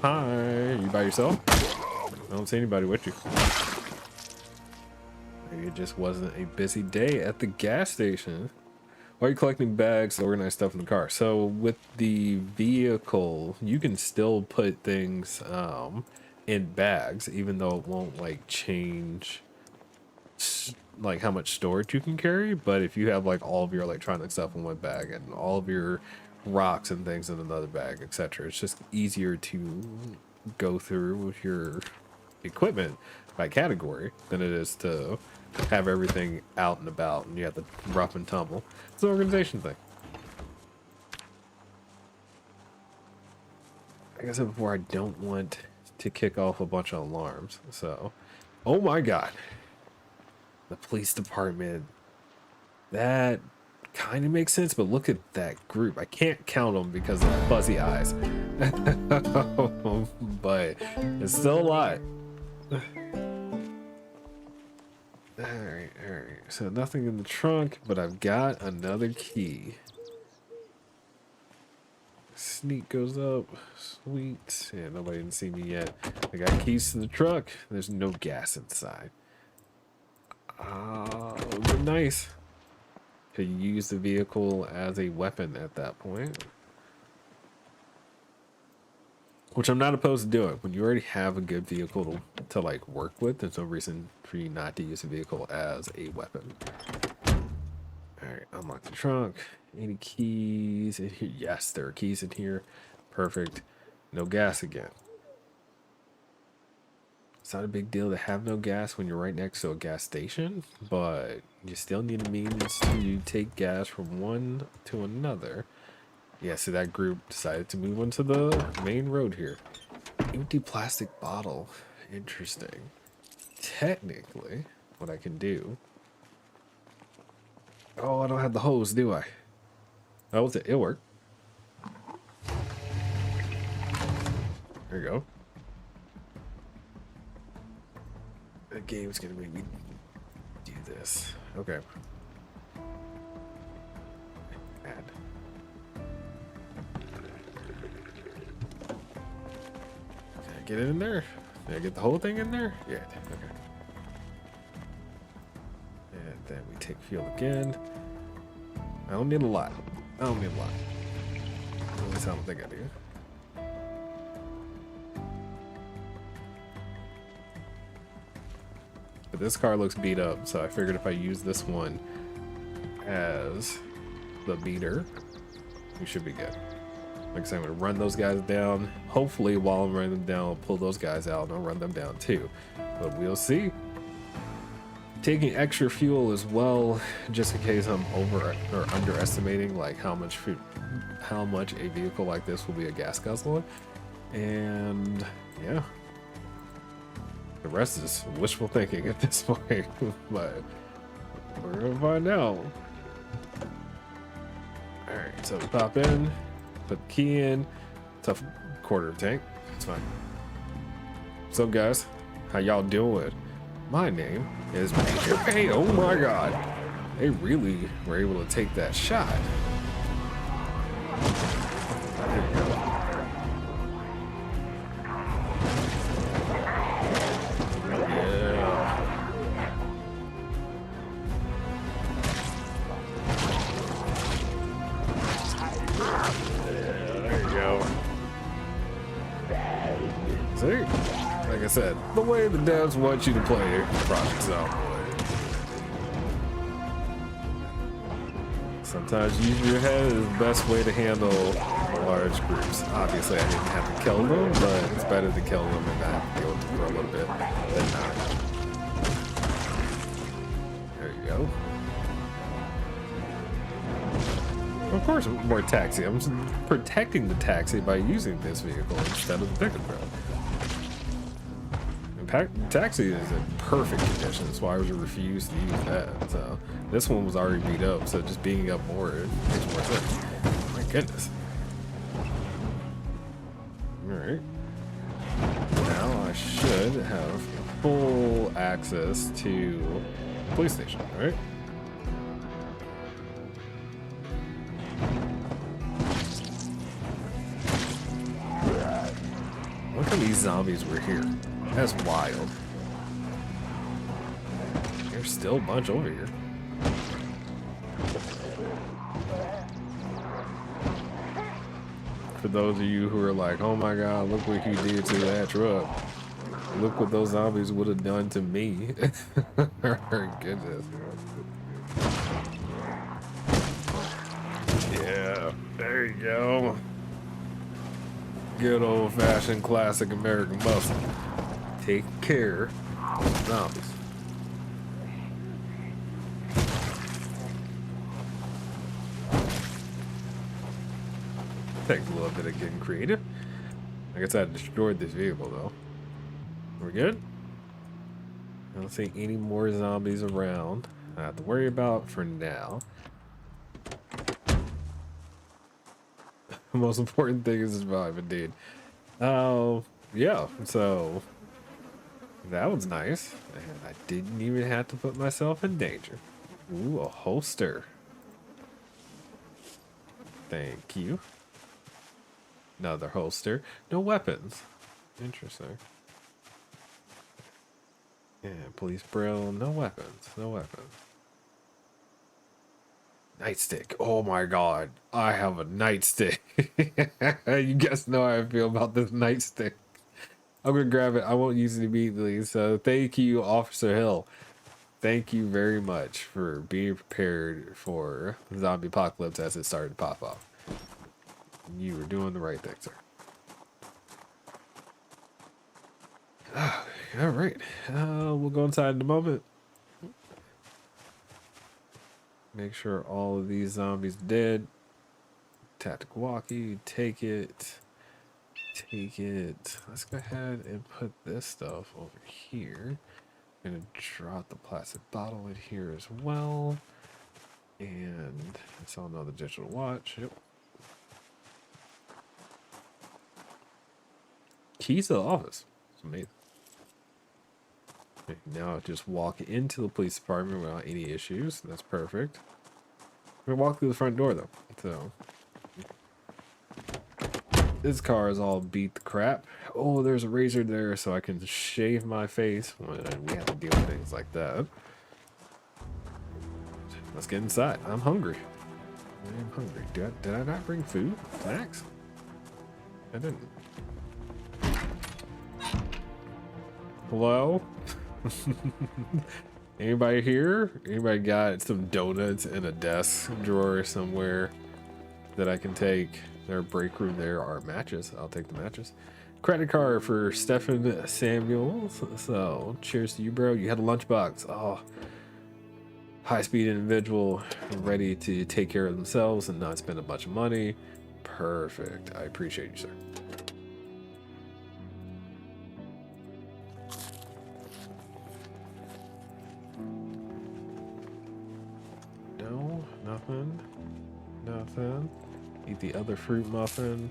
Hi, you by yourself? I don't see anybody with you. Maybe it just wasn't a busy day at the gas station. Why are you collecting bags to organize stuff in the car? So with the vehicle, you can still put things in bags, even though it won't like change like how much storage you can carry. But if you have like all of your electronic stuff in one bag and all of your rocks and things in another bag, etc., it's just easier to go through with your equipment by category than it is to have everything out and about and you have to rough and tumble. It's an organization thing. Like I said before, I don't want to kick off a bunch of alarms. So, oh my god, the police department, that kind of makes sense, but look at that group. I can't count them because of fuzzy eyes. But it's still a lot. Alright. So nothing in the trunk, but I've got another key. Sneak goes up. Sweet. Yeah, nobody didn't see me yet. I got keys to the truck. There's no gas inside. It would be nice to use the vehicle as a weapon at that point. Which I'm not opposed to doing. When you already have a good vehicle to like work with, there's no reason for you not to use a vehicle as a weapon. Alright, unlock the trunk. Any keys in here? Yes, there are keys in here. Perfect. No gas again. It's not a big deal to have no gas when you're right next to a gas station, but you still need a means to take gas from one to another. Yeah, so that group decided to move onto the main road here. Empty plastic bottle. Interesting. Technically, what I can do... Oh, I don't have the hose, do I? Oh, it'll work. There you go. The game's gonna make me do this. Okay. Add. Can I get it in there? Did I get the whole thing in there? Yeah, okay. And then we take fuel again. I don't need a lot. I don't need a lot. At least I don't think I do. But this car looks beat up, so I figured if I use this one as the beater, we should be good. Like I said, I'm gonna run those guys down. Hopefully, while I'm running them down, I'll pull those guys out and I'll run them down too. But we'll see. Taking extra fuel as well, just in case I'm over or underestimating like how much a vehicle like this will be a gas guzzler. And yeah. The rest is wishful thinking at this point, but we're gonna find out. Alright, so we pop in, put the key in, tough quarter tank, it's fine. What's up, guys? How y'all doing? My name is Major Pain. Oh my god. They really were able to take that shot. There we go. Like I said, the way the devs want you to play Project Zomboid. Sometimes using your head is the best way to handle large groups. Obviously, I didn't have to kill them, but it's better to kill them and not deal with them for a little bit than not. There you go. Of course, more taxi. I'm protecting the taxi by using this vehicle instead of the pickup truck. Taxi is in perfect condition, that's why I refused to use that. So this one was already beat up, so just beating up more, it makes more sense. My goodness. Alright. Now I should have full access to the police station, alright? Look how many zombies were here. That's wild. There's still a bunch over here. For those of you who are like, oh my god, look what you did to that truck. Look what those zombies would have done to me. Oh, goodness. Yeah, there you go. Good old-fashioned classic American muscle. Take care of zombies. Takes a little bit of getting creative. I guess I destroyed this vehicle though. We're good? I don't see any more zombies around. I have to worry about for now. The most important thing is to survive, indeed. Oh, yeah, so that was nice. And I didn't even have to put myself in danger. Ooh, a holster. Thank you. Another holster. No weapons. Interesting. Yeah, police braille, no weapons, no weapons. Nightstick. Oh my god, I have a nightstick. You guys know how I feel about this nightstick. I'm gonna grab it. I won't use it immediately. So thank you, Officer Hill. Thank you very much for being prepared for zombie apocalypse as it started to pop off. You were doing the right thing, sir. All right, we'll go inside in a moment. Make sure all of these zombies dead. Tactical walkie, take it. Take it. Let's go ahead and put this stuff over here. I'm gonna drop the plastic bottle in here as well. And I saw another digital watch. Yep. Keys to the office. It's amazing. Okay, now I just walk into the police department without any issues. That's perfect. I'm gonna walk through the front door though. So this car is all beat the crap. Oh, there's a razor there so I can shave my face when we have to deal with things like that. Let's get inside. I'm hungry. I'm hungry. Did I not bring food? Snacks? I didn't. Hello? Anybody here? Anybody got some donuts in a desk drawer somewhere that I can take? Their break room there are matches. I'll take the matches. Credit card for Stephen Samuels. So cheers to you, bro. You had a lunchbox. Oh, high-speed individual ready to take care of themselves and not spend a bunch of money. Perfect. I appreciate you, sir. No, nothing. Nothing. Eat the other fruit muffin.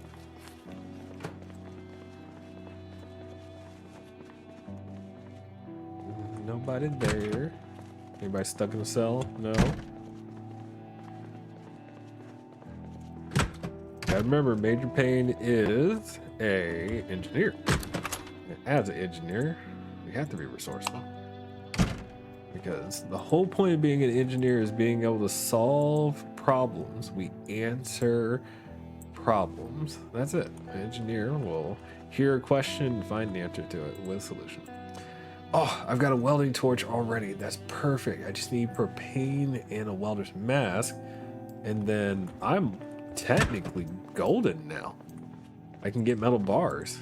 Nobody there. Anybody stuck in a cell? No. Gotta remember, Major Payne is a engineer. And as an engineer, you have to be resourceful. Because the whole point of being an engineer is being able to solve problems. We answer problems. That's it. An engineer will hear a question and find an answer to it with a solution. Oh, I've got a welding torch already. That's perfect. I just need propane and a welder's mask. And then I'm technically golden now. I can get metal bars.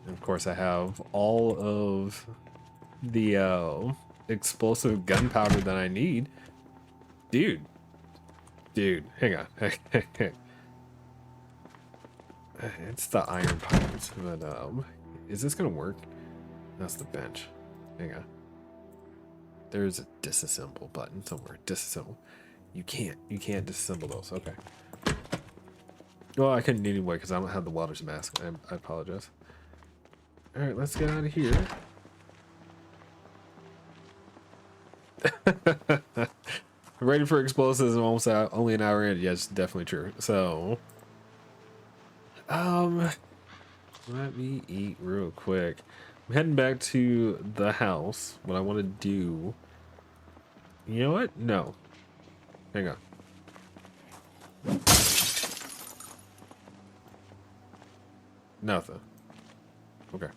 And of course, I have all of the explosive gunpowder that I need. Dude, hang on. It's the iron pipes, but is this gonna work? That's the bench. Hang on. There's a disassemble button somewhere. Disassemble. You can't disassemble those. Okay. Well, I couldn't anyway because I don't have the welder's mask. I apologize. All right, let's get out of here. Ready for explosives. Almost only an hour in. Yes, definitely true. So, let me eat real quick. I'm heading back to the house. What I want to do. You know what? No. Hang on. Nothing. Okay.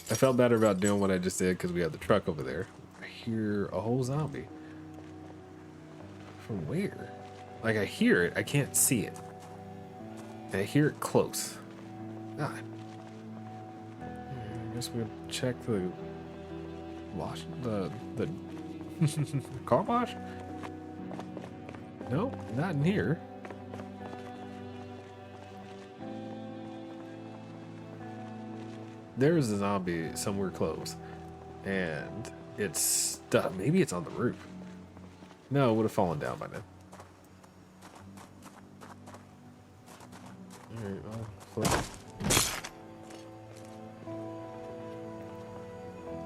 I felt better about doing what I just did because we have the truck over there. I hear a whole zombie. From where? Like, I hear it, I can't see it. I hear it close. God. I guess we'll check the wash, the car wash? Nope, not in here. There's a zombie somewhere close. And it's stuck. Maybe it's on the roof. No, it would have fallen down by now. Alright, I'll flip.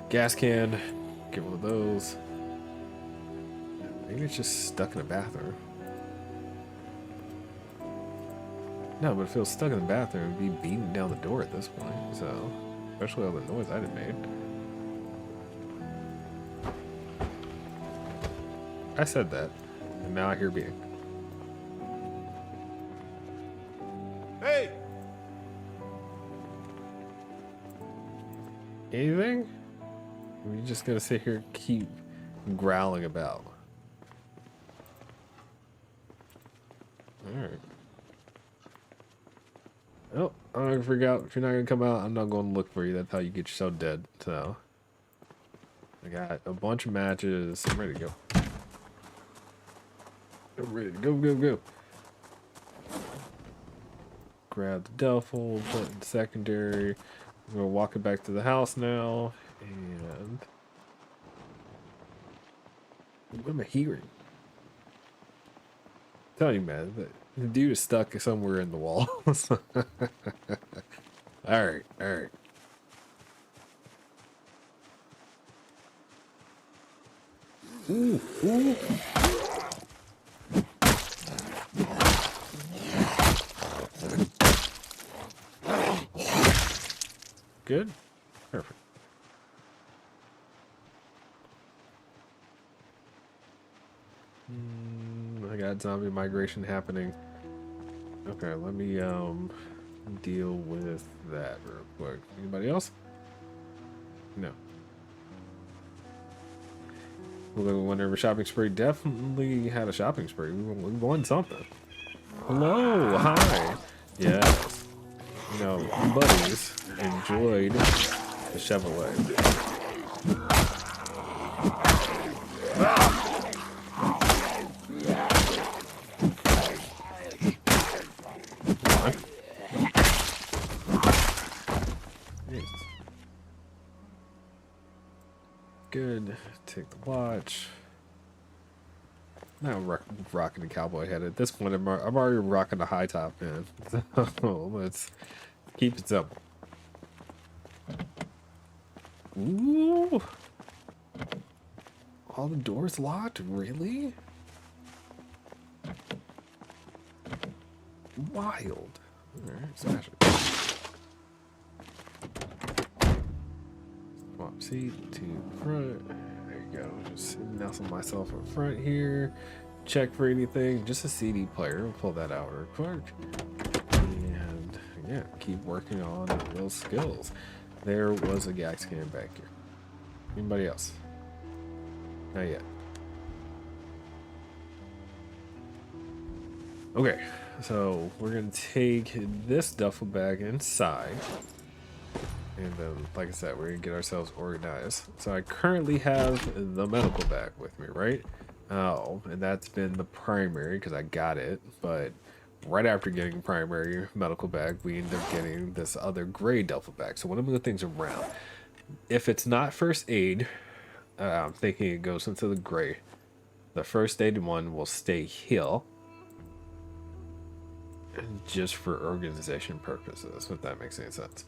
Gas can. Get one of those. Maybe it's just stuck in a bathroom. No, but if it was stuck in the bathroom, it'd be beating down the door at this point. So, especially all the noise I done made. I said that, and now I hear beating.
Hey!
Anything? Or you just gonna sit here and keep growling about? Alright. Oh, I forgot. If you're not gonna come out, I'm not gonna look for you. That's how you get yourself dead. So, I got a bunch of matches. I'm ready to go. I'm ready to go. Grab the duffel, put it in secondary. I'm gonna walk it back to the house now. And what am I hearing? Tell you, man, the dude is stuck somewhere in the walls. Alright. Ooh. Good? Perfect. I got zombie migration happening. Okay, let me deal with that real quick. Anybody else? No. Well, we went over shopping spree. Definitely had a shopping spree. We won something. Hello, hi. Yes. You know, buddies enjoyed the Chevrolet. Good. Take the watch. Now I'm rocking the cowboy head. At this point, I'm already rocking the high top, man. So let's keep it simple. Ooh. All the doors locked? Really? Wild. Alright, smash it. Swap seat to the front. There you go. Just nestle myself in front here. Check for anything. Just a CD player. We'll pull that out real quick. And yeah, keep working on those skills. There was a gas can back here. Anybody else? Not yet. Okay, so we're gonna take this duffel bag inside. And then, like I said, we're gonna get ourselves organized. So I currently have the medical bag with me, right? Oh, and that's been the primary because I got it. But right after getting primary medical bag, we end up getting this other gray duffel bag. So one of the things around, if it's not first aid, I'm thinking it goes into the gray. The first aid one will stay here. Just for organization purposes, if that makes any sense.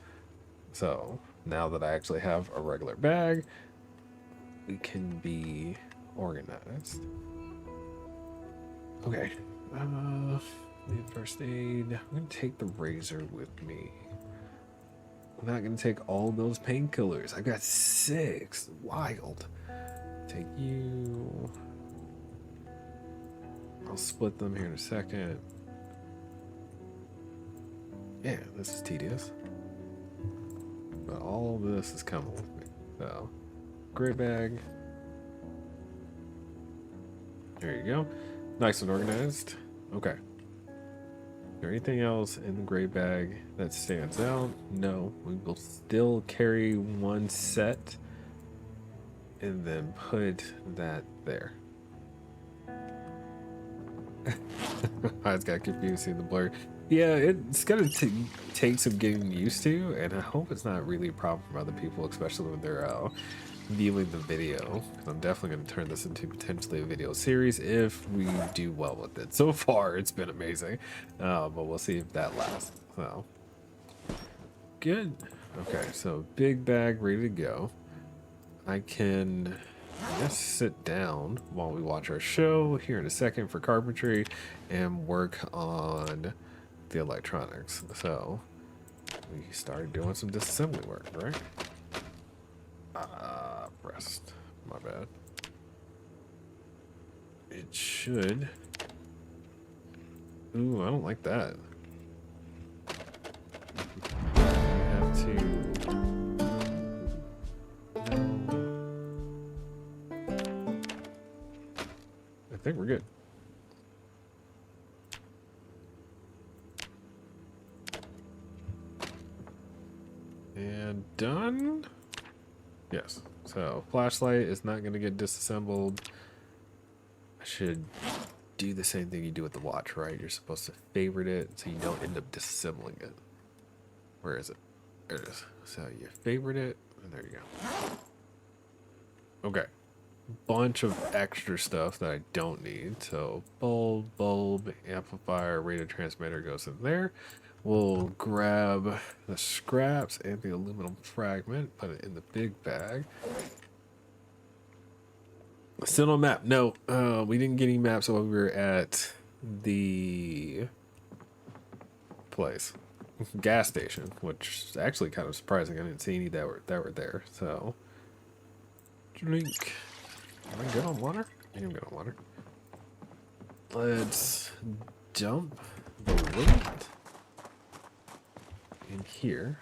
So now that I actually have a regular bag, we can be organized. Okay. Need first aid. I'm gonna take the razor with me. I'm not gonna take all those painkillers. I got 6. Wild. Take you. I'll split them here in a second. Yeah, this is tedious. But all of this is coming with me. So, gray bag. There you go. Nice and organized. Okay. Is there anything else in the gray bag that stands out? No. We will still carry one set and then put that there. I just got confused seeing the blur. Yeah, it's gonna take some getting used to, and I hope it's not really a problem for other people, especially when they're viewing the video. 'Cause I'm definitely gonna turn this into potentially a video series if we do well with it. So far, it's been amazing, but we'll see if that lasts. So good. Okay, so big bag ready to go. I can just sit down while we watch our show here in a second for carpentry and work on the electronics. So we started doing some disassembly work, right? Pressed. My bad. It should. Ooh, I don't like that. I have to. I think we're good. And done. Yes. So flashlight is not going to get disassembled. I should do the same thing you do with the watch, right? You're supposed to favorite it so you don't end up disassembling it. Where is it? There it is. So you favorite it, and there you go. Okay. Bunch of extra stuff that I don't need. So bulb, amplifier, radio transmitter goes in there. We'll grab the scraps and the aluminum fragment, put it in the big bag. Still no map. No, we didn't get any maps while we were at the place. Gas station, which is actually kind of surprising. I didn't see any that were there. So drink. Am I good on water? I am good on water. Let's dump the weight in here,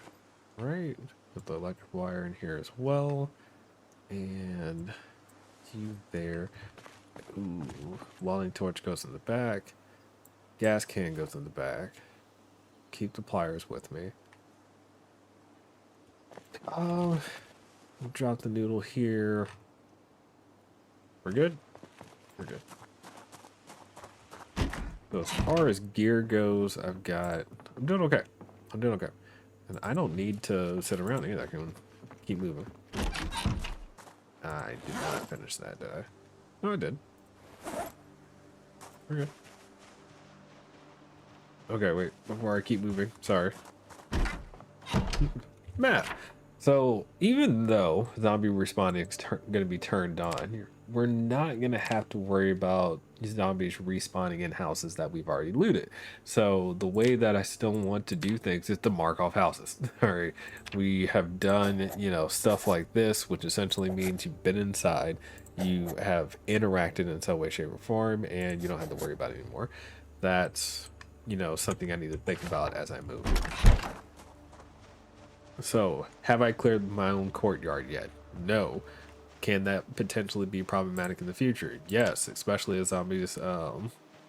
right? Put the electric wire in here as well, and you there. Ooh, welding torch goes in the back. Gas can goes in the back. Keep the pliers with me. Drop the noodle here. We're good? We're good. So as far as gear goes, I'm doing okay. I'm doing okay. And I don't need to sit around either. I can keep moving. I did not finish that, did I? No, I did. We're good. Okay, wait. Before I keep moving. Sorry. Math. So, even though zombie respawning is going to be turned on, we're not going to have to worry about zombies respawning in houses that we've already looted. So, the way that I still want to do things is to mark off houses. All right. We have done, stuff like this, which essentially means you've been inside, you have interacted in some way, shape, or form, and you don't have to worry about it anymore. That's, something I need to think about as I move. So, have I cleared my own courtyard yet? No. Can that potentially be problematic in the future? Yes, especially as zombies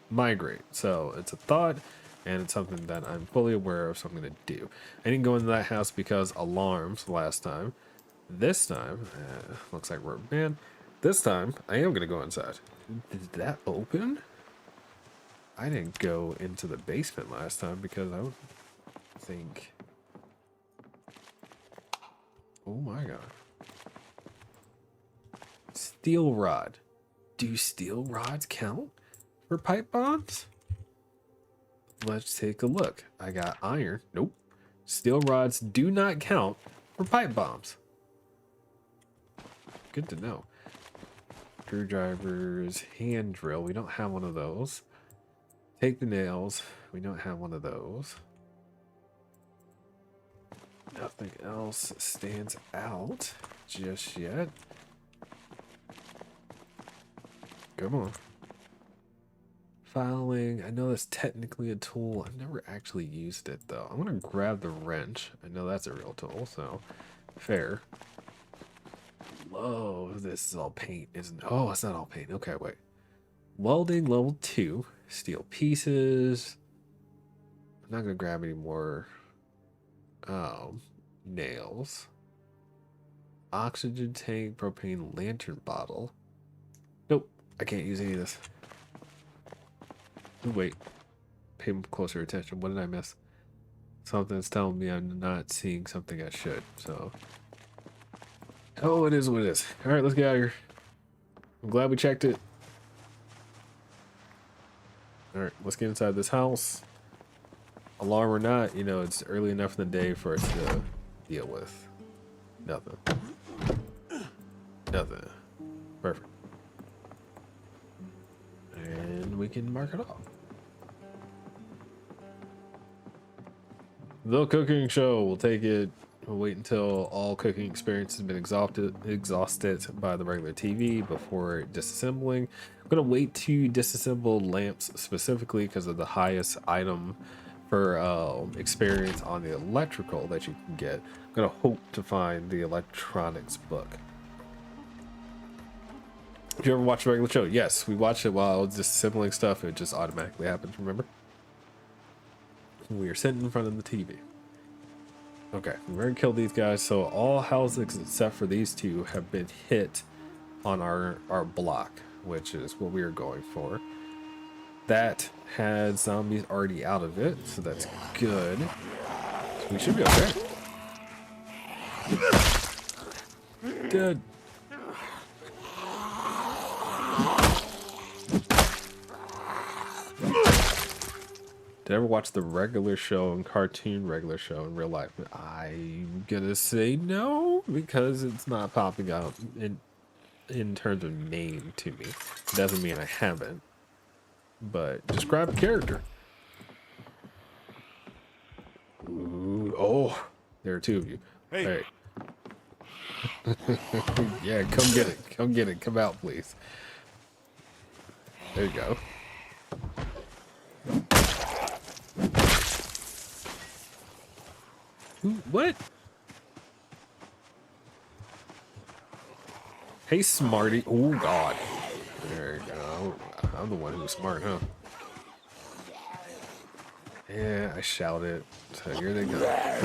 migrate. So, it's a thought, and it's something that I'm fully aware of, so I'm going to do. I didn't go into that house because alarms last time. This time, looks like rubber band. This time, I am going to go inside. Did that open? I didn't go into the basement last time because I would think... Oh my god. Steel rod. Do steel rods count for pipe bombs? Let's take a look. I got iron. Nope. Steel rods do not count for pipe bombs. Good to know. Screwdrivers, hand drill. We don't have one of those. Take the nails. We don't have one of those. Nothing else stands out just yet. Come on. Filing. I know that's technically a tool. I've never actually used it though. I'm gonna grab the wrench. I know that's a real tool, so fair. Whoa, this is all paint, isn't it? Oh, it's not all paint. Okay, wait. Welding level 2. Steel pieces. I'm not gonna grab any more nails. Oxygen tank, propane lantern bottle. Nope, I can't use any of this. Ooh, wait, pay closer attention. What did I miss? Something's telling me I'm not seeing something I should. So, oh, it is what it is. All right, let's get out of here. I'm glad we checked it. All right, let's get inside this house. Alarm or not, it's early enough in the day for us to deal with. Nothing. Nothing. Perfect. And we can mark it off. The cooking show. We'll take it. We'll wait until all cooking experience has been exhausted by the regular TV before disassembling. I'm gonna wait to disassemble lamps specifically because of the highest item for experience on the electrical that you can get. I'm gonna hope to find the electronics book. Did you ever watch a regular show? Yes, we watched it while I was disassembling stuff. It just automatically happens, remember? We are sitting in front of the TV. Okay, we're gonna kill these guys. So all houses except for these two have been hit on our block, which is what we are going for. That had zombies already out of it, so that's good. So we should be okay. Dead. Did I ever watch the regular show and cartoon regular show in real life? I'm gonna say no, because it's not popping out in terms of name to me. Doesn't mean I haven't. But just grab a character. Ooh, oh, there are two of you.
Hey.
Yeah, come get it. Come get it. Come out, please. There you go. What? Hey, smarty. Oh, God. There you go. I'm the one who was smart, huh? Yeah, I shouted. So here they go. Yeah,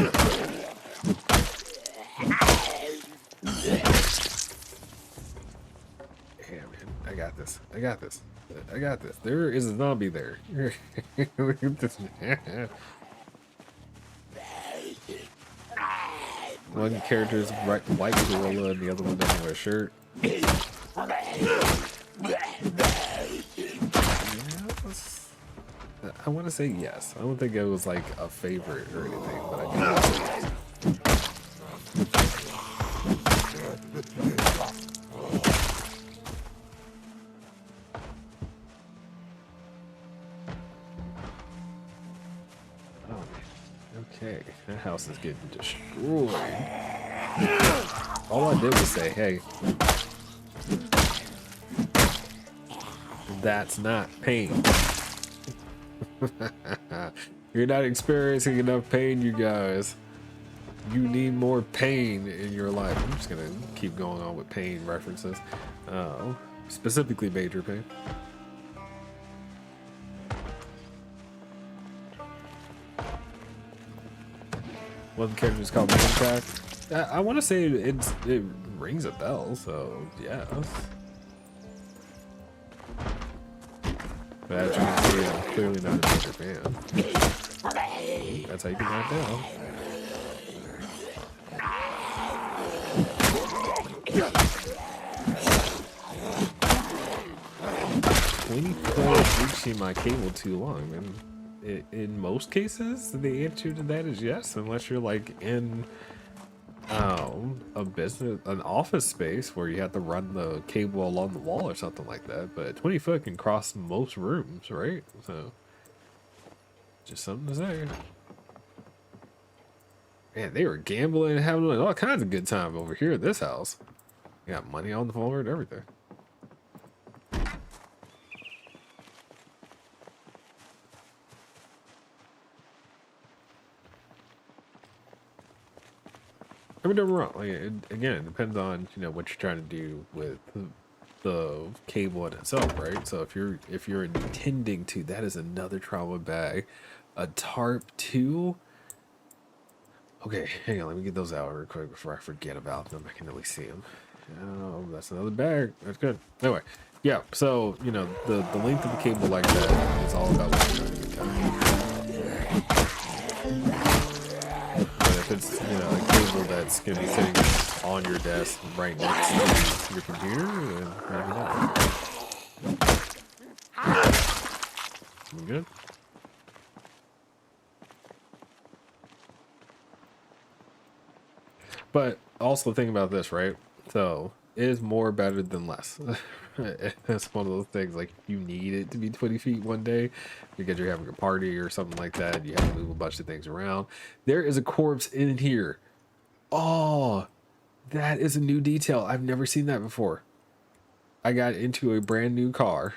man. I got this. I got this. I got this. There is a zombie there. Look at this. One character's white gorilla and the other one doesn't wear a shirt. Yeah, I want to say yes. I don't think it was like a favorite or anything, but I do. Okay, that house is getting destroyed. All I did was say, hey, that's not pain. You're not experiencing enough pain, you guys. You need more pain in your life. I'm just gonna keep going on with pain references. Specifically major pain. One character is called Manpack. I want to say it rings a bell, so yeah. But as you can see, I'm clearly not a major fan. That's how you get knocked down. Reaching my cable too long, man. In most cases, the answer to that is yes, unless you're like in a business, an office space where you have to run the cable along the wall or something like that. But 20 foot can cross most rooms, right? So, just something to say. Man, they were gambling and having all kinds of good time over here at this house. Got money on the floor and everything. I mean, don't get me wrong. Like, again, it depends on what you're trying to do with the cable in itself, right? So if you're intending to, that is another trauma bag. A tarp too. Okay, hang on. Let me get those out real quick before I forget about them. I can at least see them. Oh, that's another bag. That's good. Anyway, yeah. So the length of the cable like that is all about what you're trying to get done. If it's a cable that's gonna be sitting on your desk right next to your computer, then maybe not. We good? But also think about this, right? So is more better than less, It's one of those things, like, you need it to be 20 feet one day because you're having a party or something like that. You have to move a bunch of things around. There is a corpse in here. Oh, that is a new detail. I've never seen that before. I got into a brand new car.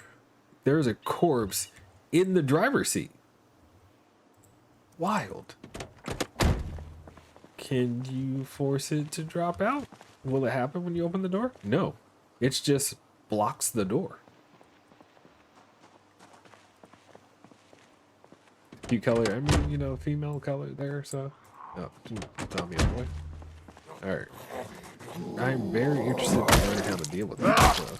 There's a corpse in the driver's seat. Wild. Can you force it to drop out? Will it happen when you open the door? No. It just blocks the door. Cute color. I mean, you know, female color there, so. Oh, tell me boy. Alright. I'm very interested in learning how to deal with that. So.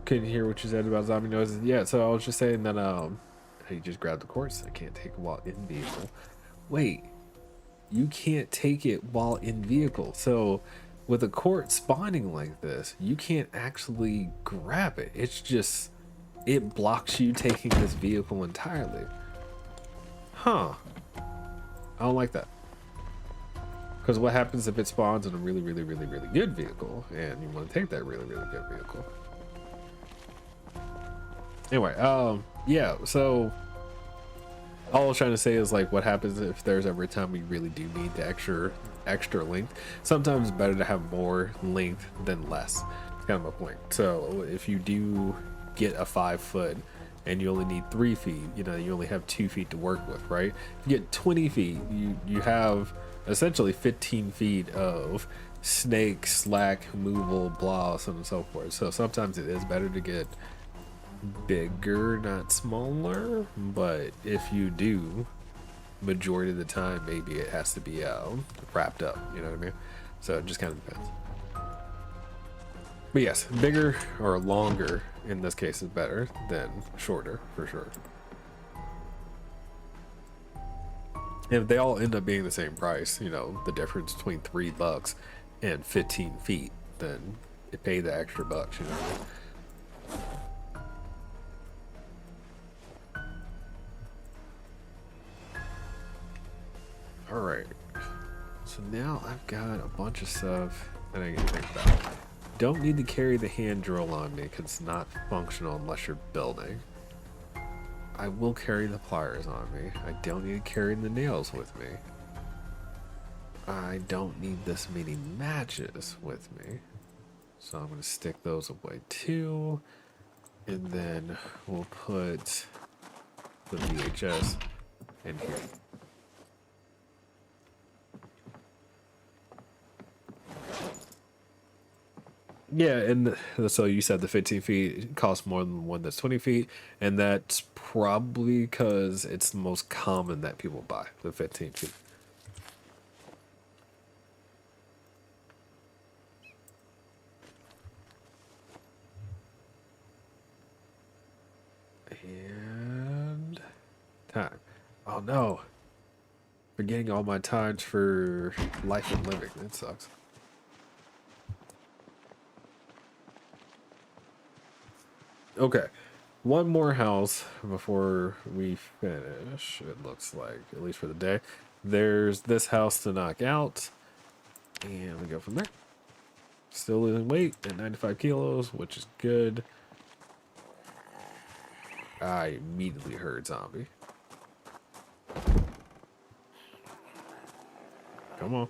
Couldn't hear what you said about zombie noises. Yeah, so I was just saying that you just grab the corpse. I can't take it while in vehicle. Wait, you can't take it while in vehicle. So with a corpse spawning like this, you can't actually grab it. It's just, it blocks you taking this vehicle entirely. Huh. I don't like that. Because what happens if it spawns in a really, really, really, really good vehicle and you want to take that really, really good vehicle? Anyway, yeah, so all I was trying to say is, like, what happens if there's ever a time we really do need the extra length. Sometimes it's better to have more length than less. It's kind of my point. So if you do get a 5 foot and you only need 3 feet, you know, you only have 2 feet to work with, right? If you get 20 feet, you have essentially 15 feet of snake, slack, movable, blah, so on and so forth. So sometimes it is better to get bigger, not smaller, but if you do, majority of the time maybe it has to be wrapped up, you know what I mean? So it just kind of depends. But yes, bigger or longer in this case is better than shorter, for sure. And if they all end up being the same price, you know, the difference between $3 and 15 feet, then you pay the extra bucks, you know what I mean? All right, so now I've got a bunch of stuff that I need to think about. Don't need to carry the hand drill on me because it's not functional unless you're building. I will carry the pliers on me. I don't need to carry the nails with me. I don't need this many matches with me. So I'm going to stick those away too. And then we'll put the VHS in here. Yeah, and so you said the 15 feet costs more than the one that's 20 feet, and that's probably because it's the most common that people buy, the 15 feet. And time. Oh no. Forgetting all my times for life and living. That sucks. Okay, one more house before we finish, it looks like, at least for the day. There's this house to knock out, and we go from there. Still losing weight at 95 kilos, which is good. I immediately heard zombie. Come on.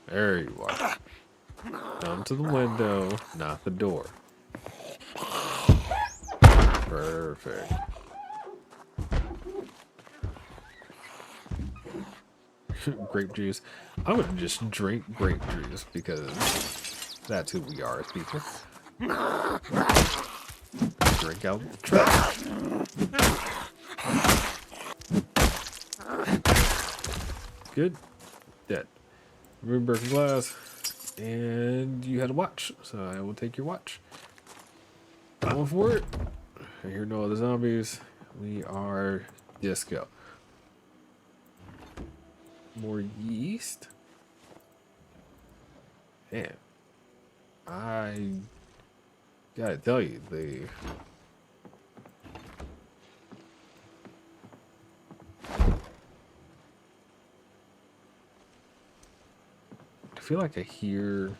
There you are. Come to the window, not the door. Perfect. Grape juice. I would just drink grape juice because that's who we are as people. Drink out the trash. Good. Dead. Remove broken glass. And you had a watch, so I will take your watch. Going for it. I hear no other zombies. We are disco. More yeast. Man, I gotta tell you, feel like I hear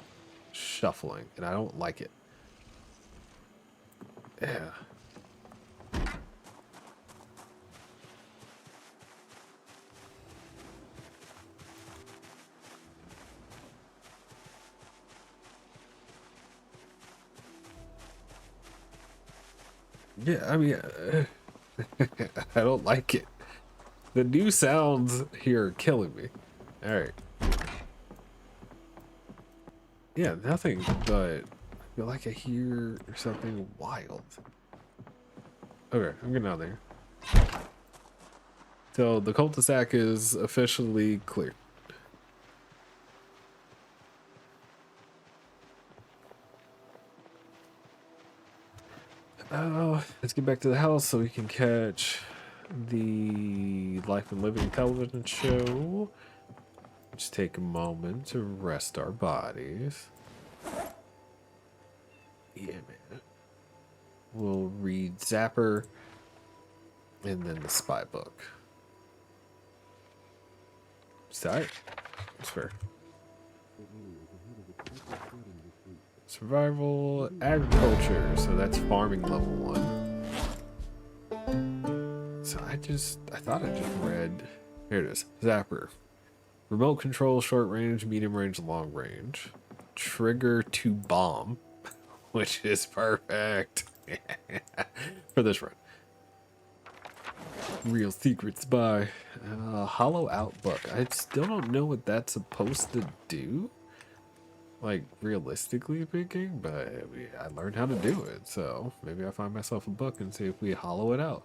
shuffling, and I don't like it. Yeah. Yeah, I mean, I don't like it. The new sounds here are killing me. All right. Yeah, nothing, but I feel like I hear something wild. Okay, I'm getting out of there. So the cul-de-sac is officially clear. Oh, let's get back to the house so we can catch the Life and Living television show. Just take a moment to rest our bodies. Yeah, man. We'll read Zapper and then the spy book. Sorry. That's fair. Survival, agriculture. So that's farming level 1. So I thought I just read. Here it is. Zapper. Remote control, short range, medium range, long range. Trigger to bomb, which is perfect for this run. Real secret spy. Hollow out book. I still don't know what that's supposed to do. Like, realistically speaking, but I learned how to do it, so maybe I'll find myself a book and see if we hollow it out.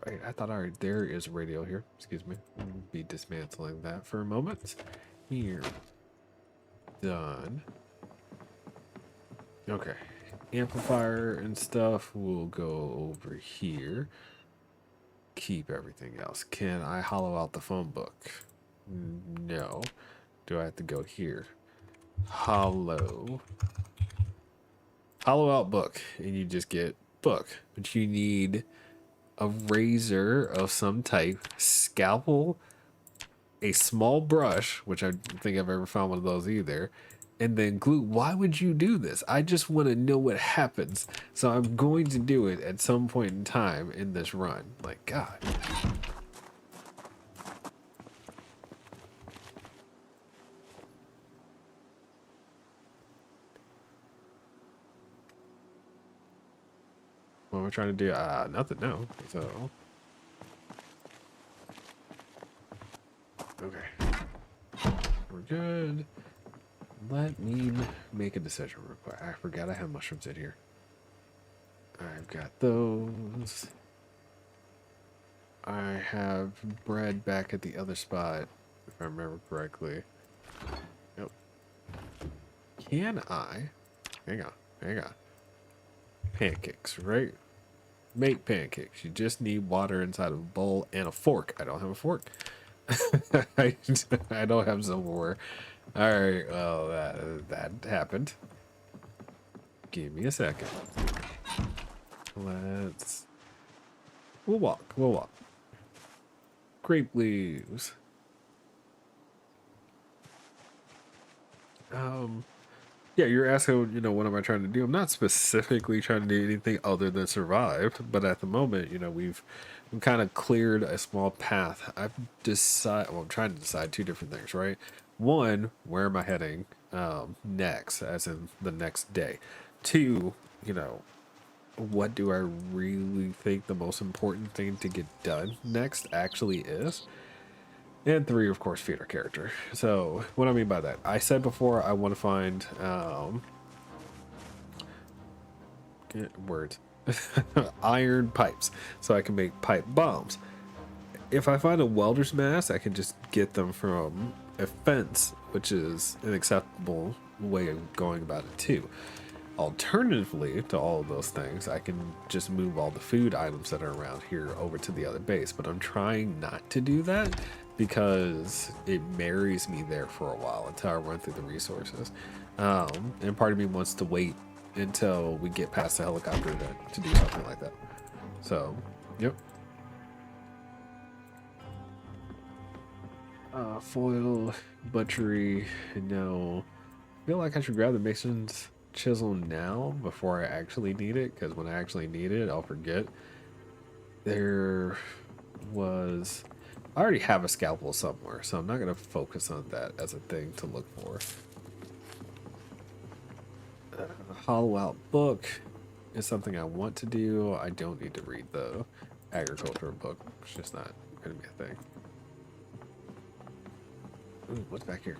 Right, I thought, alright, there is a radio here. Excuse me. We'll be dismantling that for a moment. Here. Done. Okay. Amplifier and stuff will go over here. Keep everything else. Can I hollow out the phone book? No. Do I have to go here? Hollow out book, and you just get book. But you need a razor of some type, scalpel, a small brush, which I don't think I've ever found one of those either, and then glue. Why would you do this? I just want to know what happens, so I'm going to do it at some point in time in this run. Like, God. What am I trying to do? Nothing, no. So, okay. We're good. Let me make a decision real quick. I forgot I have mushrooms in here. I've got those. I have bread back at the other spot, if I remember correctly. Yep. Can I? Hang on. Pancakes, right? Make pancakes. You just need water inside of a bowl and a fork. I don't have a fork. I don't have silverware. Alright, well, that happened. Give me a second. We'll walk. Grape leaves. Yeah, you're asking, what am I trying to do? I'm not specifically trying to do anything other than survive, but at the moment, we've kind of cleared a small path. I'm trying to decide two different things, right? One, where am I heading next, as in the next day? Two, what do I really think the most important thing to get done next actually is? And three, of course, feed our character. So, what I mean by that, I said before I want to find words, iron pipes, so I can make pipe bombs. If I find a welder's mask, I can just get them from a fence, which is an acceptable way of going about it too. Alternatively to all of those things, I can just move all the food items that are around here over to the other base, but I'm trying not to do that because it marries me there for a while until I run through the resources. And part of me wants to wait until we get past the helicopter to do something like that. So, yep. Foil, butchery, no. I feel like I should grab the mason's chisel now before I actually need it, because when I actually need it, I'll forget. There was... I already have a scalpel somewhere, so I'm not going to focus on that as a thing to look for. Hollow out book is something I want to do. I don't need to read the agriculture book. It's just not going to be a thing. Ooh, what's back here?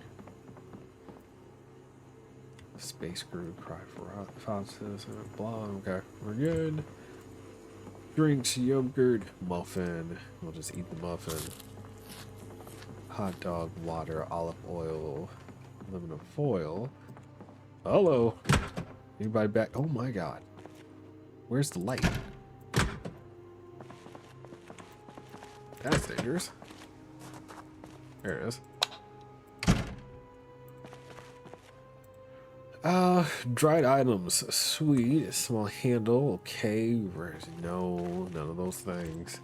Space crew, cry for foxes, blah. Okay, we're good. Drinks, yogurt, muffin. We'll just eat the muffin. Hot dog, water, olive oil, aluminum foil. Hello. Anybody back? Oh my god. Where's the light? That's dangerous. There it is. Dried items. Sweet. Small handle. Okay. Where's no? None of those things.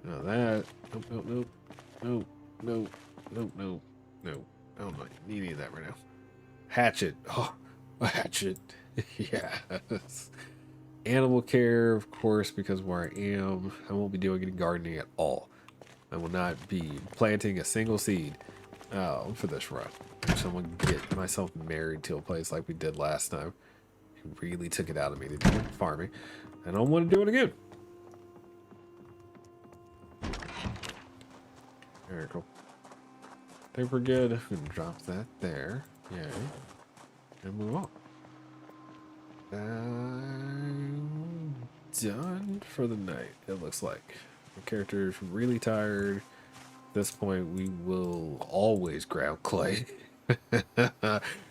None of that. Nope, nope, nope. Nope, nope, nope, nope, nope. I don't need any of that right now. Hatchet. Oh, a hatchet. Yes. Animal care, of course, because where I am, I won't be doing any gardening at all. I will not be planting a single seed for this run. Someone get myself married to a place like we did last time. It really took it out of me to do farming. I don't want to do it again. Very cool. I think we're good. We can drop that there. Yay. And move on. I'm done for the night, it looks like. The character's really tired. At this point, we will always grab clay.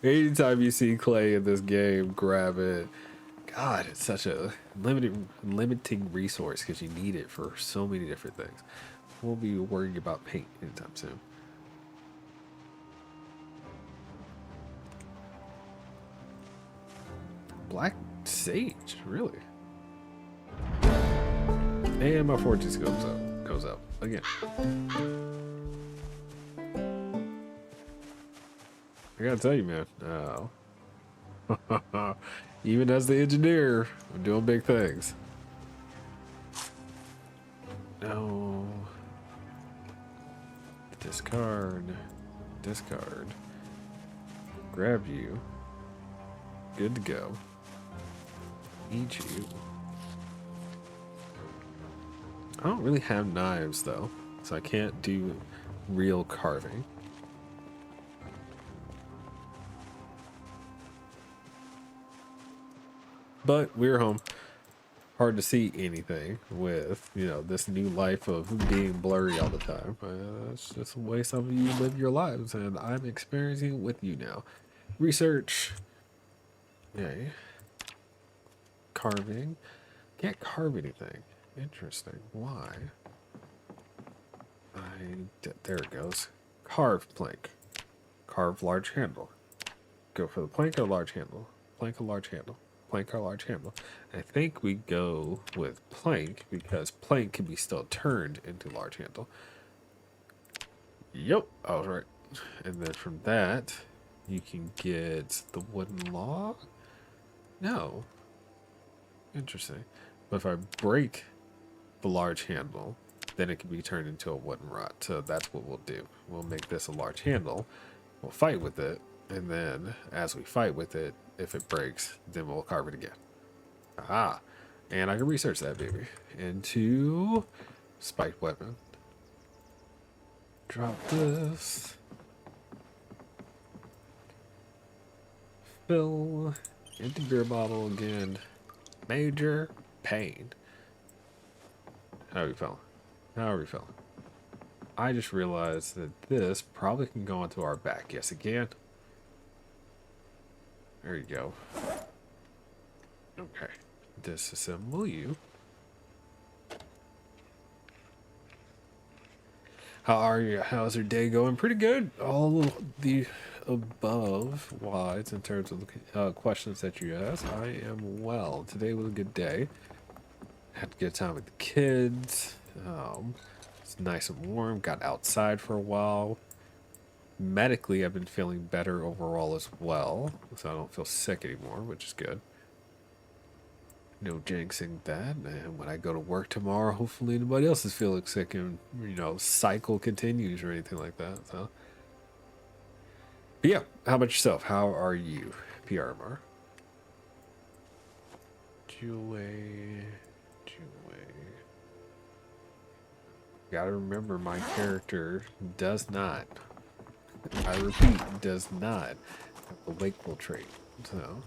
Anytime you see clay in this game, grab it. God, it's such a limiting resource because you need it for so many different things. We'll be worrying about paint anytime soon. Black sage, really? And my fortune goes up again. I gotta tell you, man. Even as the engineer, I'm doing big things. No. Discard. Discard. Grab you. Good to go. Eat you. I don't really have knives though, so I can't do real carving. But we're home. Hard to see anything with, you know, this new life of being blurry all the time. It's just the way some of you live your lives, and I'm experiencing it with you now. Research. Yay. Carving. Can't carve anything. Interesting. Why? There it goes. Carve plank. Carve large handle. Go for the plank or large handle. Plank or large handle. Plank or large handle. I think we go with plank because plank can be still turned into large handle. Yep, I was right. And then from that, you can get the wooden log. No. Interesting. But if I break the large handle, then it can be turned into a wooden rod. So that's what we'll do. We'll make this a large handle. We'll fight with it. And then as we fight with it, if it breaks, then we'll carve it again. Aha. And I can research that baby into spiked weapon. Drop this. Fill. Empty beer bottle again. Major pain. How are we feeling? How are we feeling? I just realized that this probably can go onto our back. Yes, again. There you go. Okay. Disassemble you. How are you? How's your day going? Pretty good. All of the above wise in terms of the questions that you asked. I am well. Today was a good day. Had a good time with the kids. It's nice and warm. Got outside for a while. Medically, I've been feeling better overall as well, so I don't feel sick anymore, which is good. No jinxing that, and when I go to work tomorrow, hopefully nobody else is feeling sick and, you know, cycle continues or anything like that, so. But yeah, how about yourself? How are you, PRMR? Joy. Gotta remember, my character does not, I repeat, does not have the wakeful trait, so.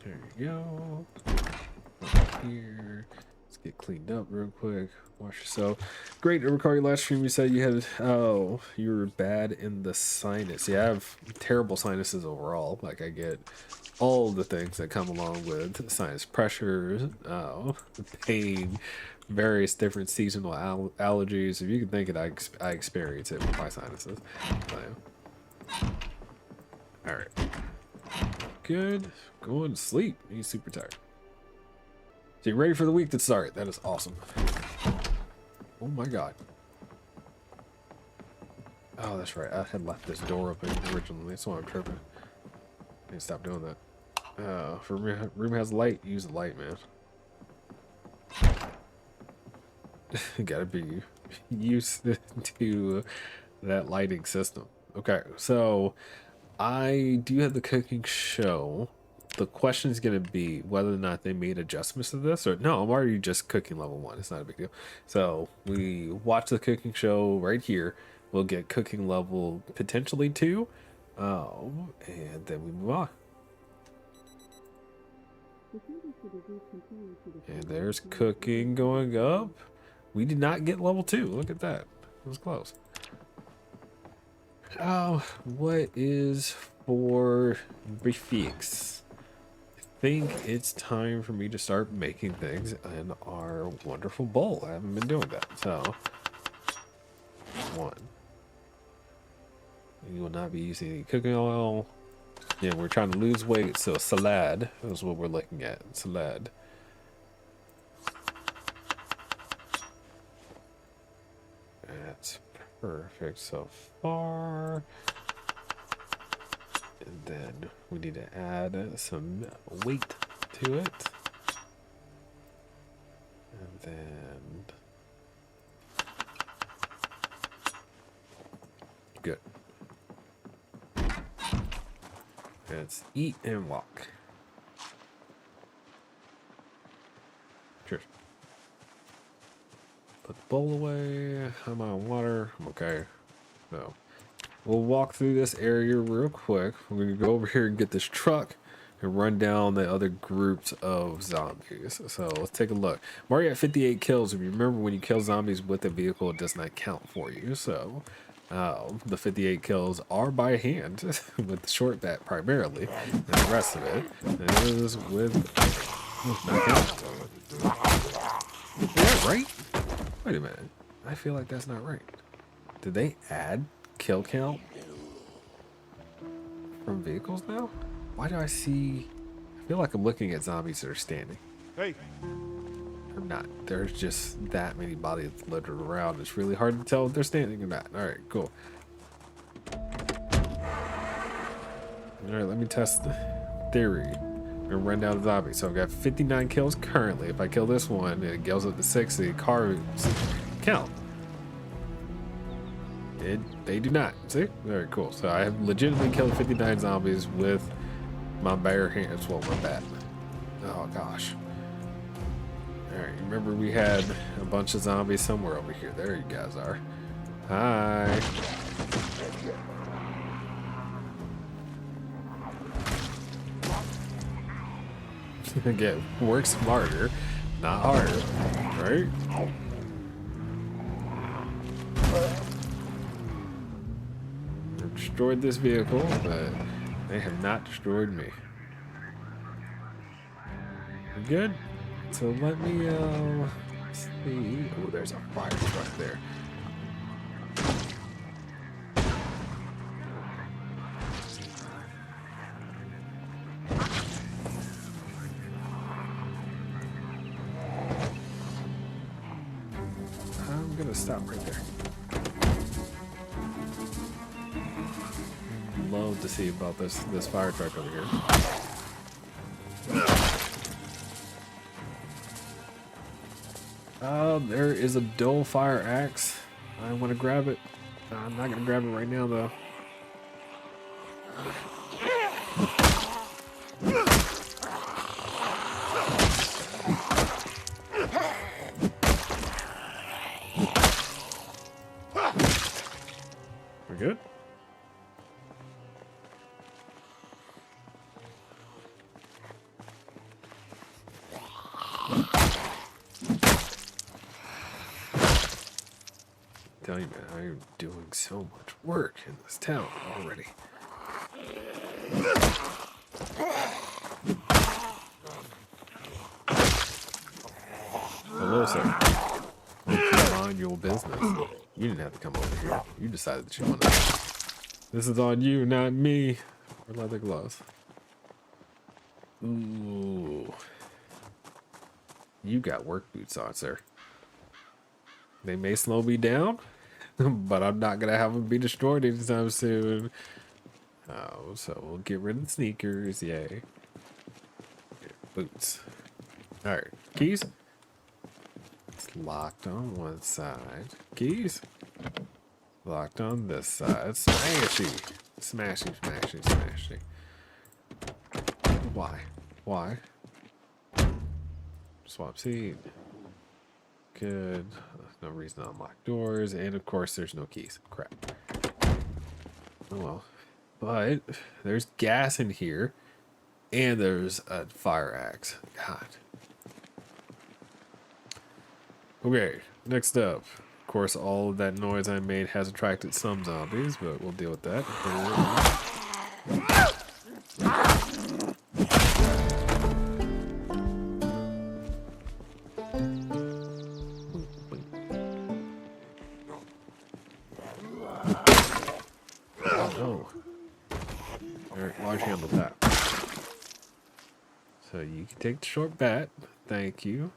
There you go. Over here. Let's get cleaned up real quick. Wash yourself. Great. I recall your last stream you said you had, oh, you were bad in the sinus. Yeah, I have terrible sinuses overall. Like, I get all the things that come along with sinus pressure, pain, various different seasonal allergies. If you can think it, I experience it with my sinuses. All right. Good. Going to sleep. He's super tired. So you're ready for the week to start. That is awesome. Oh my god. Oh, that's right. I had left this door open originally. That's why I'm tripping. I need to stop doing that. If a room has light, use the light, man. Gotta be used to that lighting system. Okay, so I do have the cooking show. The question is going to be whether or not they made adjustments to this, or no, I'm already just cooking level 1. It's not a big deal. So we watch the cooking show right here. We'll get cooking level potentially 2. And then we move on. And there's cooking going up. We did not get level 2. Look at that. It was close. What is for prefix? I think it's time for me to start making things in our wonderful bowl. I haven't been doing that. So, 1. You will not be using any cooking oil. Yeah, we're trying to lose weight, so salad is what we're looking at. Salad. That's perfect so far. And then we need to add some weight to it. And then... Good. Let's eat and walk. Cheers. Put the bowl away. I'm on water. I'm okay. No. We'll walk through this area real quick. We're going to go over here and get this truck and run down the other groups of zombies. So let's take a look. I'm already at 58 kills. If you remember, when you kill zombies with a vehicle, it does not count for you. So the 58 kills are by hand with the short bat primarily. And the rest of it is with not counting. Is that right? Wait a minute. I feel like that's not right. Did they add kill count from vehicles now? Why do I see... I feel like I'm looking at zombies that are standing.
Hey.
I'm not. There's just that many bodies littered around. It's really hard to tell if they're standing or not. Alright, cool. Alright, let me test the theory. I'm gonna run down the zombies. So I've got 59 kills currently. If I kill this one, it goes up to 60. Cars count. They do not. See? Very cool. So I have legitimately killed 59 zombies with my bare hands. Well, my bat. Oh, gosh. Alright, remember we had a bunch of zombies somewhere over here. There you guys are. Hi. Again, work smarter, not harder. Right? Destroyed this vehicle, but they have not destroyed me. We good? So let me see. Oh, there's a fire truck there. gonna stop right there. Love to see about this fire truck over here. There is a dull fire axe. I want to grab it. I'm not gonna grab it right now though. We're good. Tell you, man, I'm doing so much work in this town already. Hello, sir. Mind your business. You didn't have to come over here. You decided that you wanted to. This is on you, not me. Or leather gloves. Ooh. You got work boots on, sir. They may slow me down, but I'm not gonna have them be destroyed anytime soon. Oh, so we'll get rid of the sneakers, yay. Okay, boots. Alright, keys. It's locked on one side. Keys. Locked on this side. Smashy. Smashy, smashy, smashy. Why? Why? Swap seat. Good. No reason to unlock doors. And of course, there's no keys. Crap. Oh well. But there's gas in here. And there's a fire axe. God. Okay. Next up. Of course, all of that noise I made has attracted some zombies, but we'll deal with that. Oh. Eric, large handle that. So you can take the short bat. Thank you.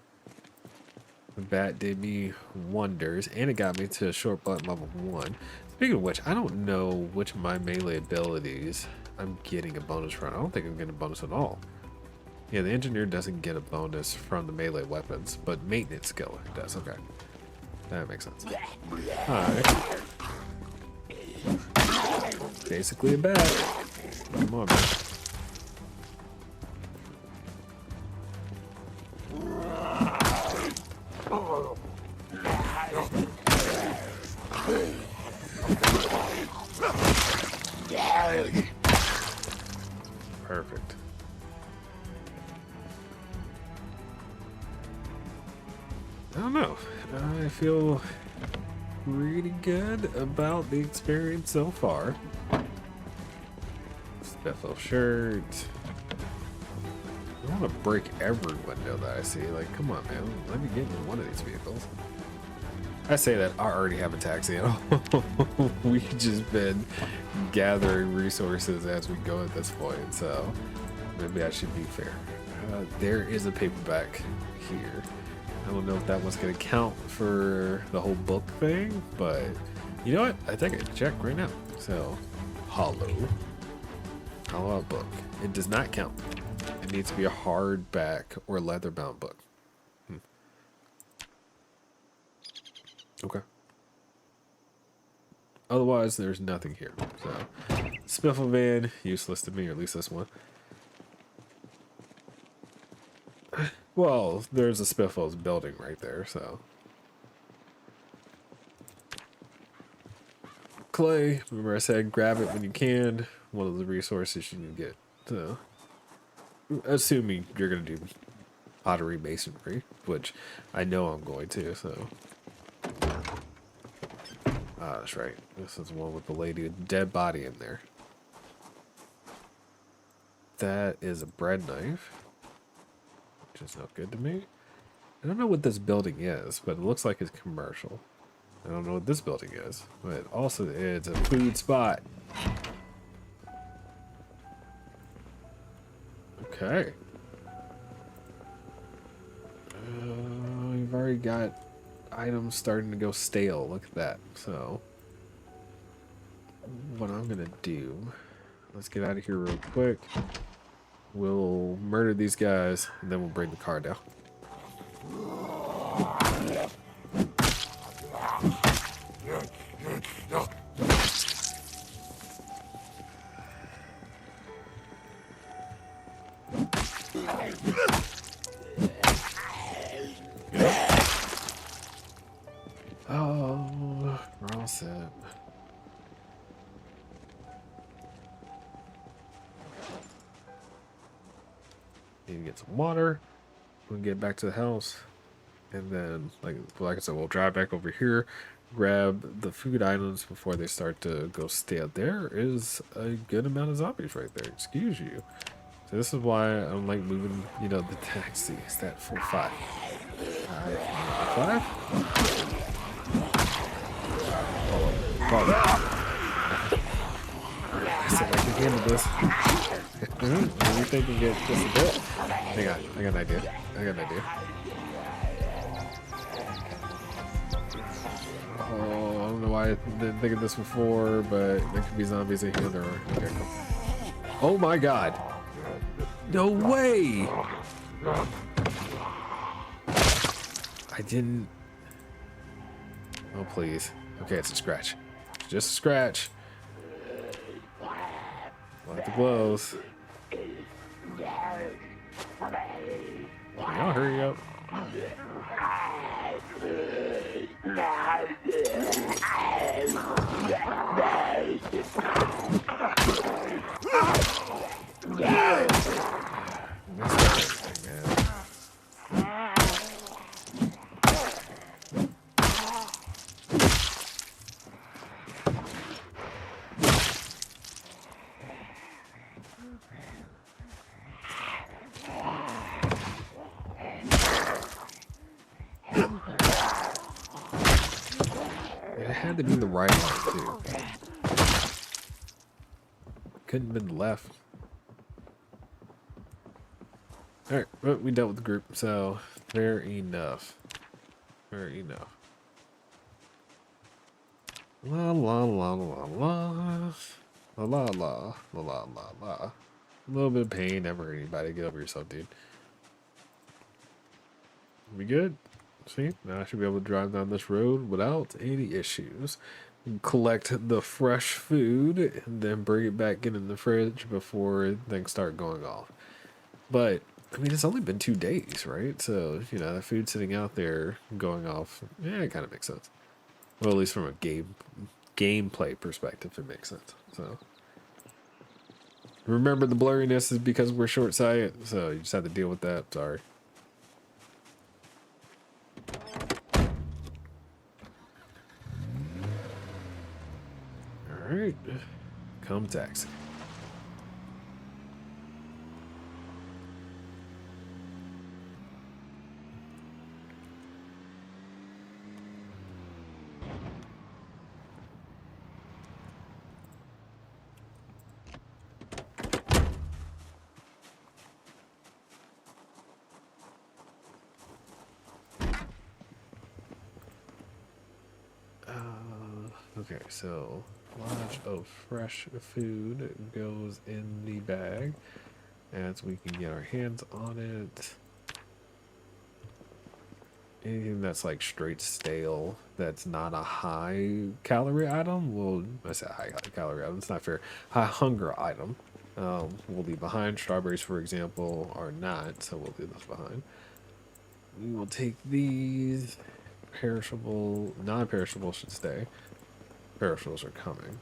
The bat did me wonders, and it got me to a short button level 1. Speaking of which, I don't know which of my melee abilities I'm getting a bonus from. I don't think I'm getting a bonus at all. Yeah, the engineer doesn't get a bonus from the melee weapons, but maintenance skill does. Okay. That makes sense. Alright. Basically a bat. Come on, man. Perfect. I don't know. I feel pretty good about the experience so far. Bethel shirt. I want to break every window that I see. Like, come on, man. Let me get in one of these vehicles. I say that I already have a taxi at all. We've just been gathering resources as we go at this point, so maybe I should be fair. There is a paperback here. I don't know if that one's going to count for the whole book thing, but you know what? I think I can check right now. So, hollow out book. It does not count. It needs to be a hardback or leather-bound book. Okay. Otherwise, there's nothing here. So, Spiffle van, useless to me, or at least this one. Well, there's a Spiffle's building right there, so. Clay, remember I said grab it when you can. One of the resources you can get. So, assuming you're going to do pottery masonry, which I know I'm going to, so. Ah, that's right. This is the one with the lady with the dead body in there. That is a bread knife, which is not good to me. I don't know what this building is, but it looks like it's commercial. I don't know what this building is, but also it's a food spot. Okay. We've already got items starting to go stale. Look at that. So what I'm gonna do, let's get out of here real quick. We'll murder these guys and then we'll bring the car down. Oh, we're all set. Need to get some water. We can get back to the house, and then, like I said, we'll drive back over here, grab the food items before they start to go stale. There is a good amount of zombies right there. Excuse you. So this is why I don't like moving. You know, the taxi. Is that 4-5? 5. I said I can handle this. You think you get just a bit? Hang on, I got an idea. Oh, I don't know why I didn't think of this before, but there could be zombies in here. There are. Okay, come. Oh my god! No way! I didn't. Oh please. Okay, it's a scratch. Just a scratch. Like the glows. Y'all hurry up. It had to be the right one too. Couldn't have been left. Alright, well, we dealt with the group, so fair enough. Fair enough. La la la la la. La la la la la la la. A little bit of pain, never hurt anybody. Get over yourself, dude. We good? See, now I should be able to drive down this road without any issues. Collect the fresh food and then bring it back in the fridge before things start going off. But I mean, it's only been 2 days, right? So, you know, the food sitting out there going off, yeah, it kind of makes sense. Well, at least from a gameplay perspective, it makes sense. So, remember the blurriness is because we're short-sighted, so you just have to deal with that. Sorry. All right, come taxi. Okay, so lodge of fresh food goes in the bag as we can get our hands on it. Anything that's like straight stale, that's not a high calorie item, well, I say high calorie item, it's not fair. High hunger item, we'll leave behind. Strawberries, for example, are not, so we'll leave those behind. We will take these. Perishable, non-perishable should stay. Perishables are coming.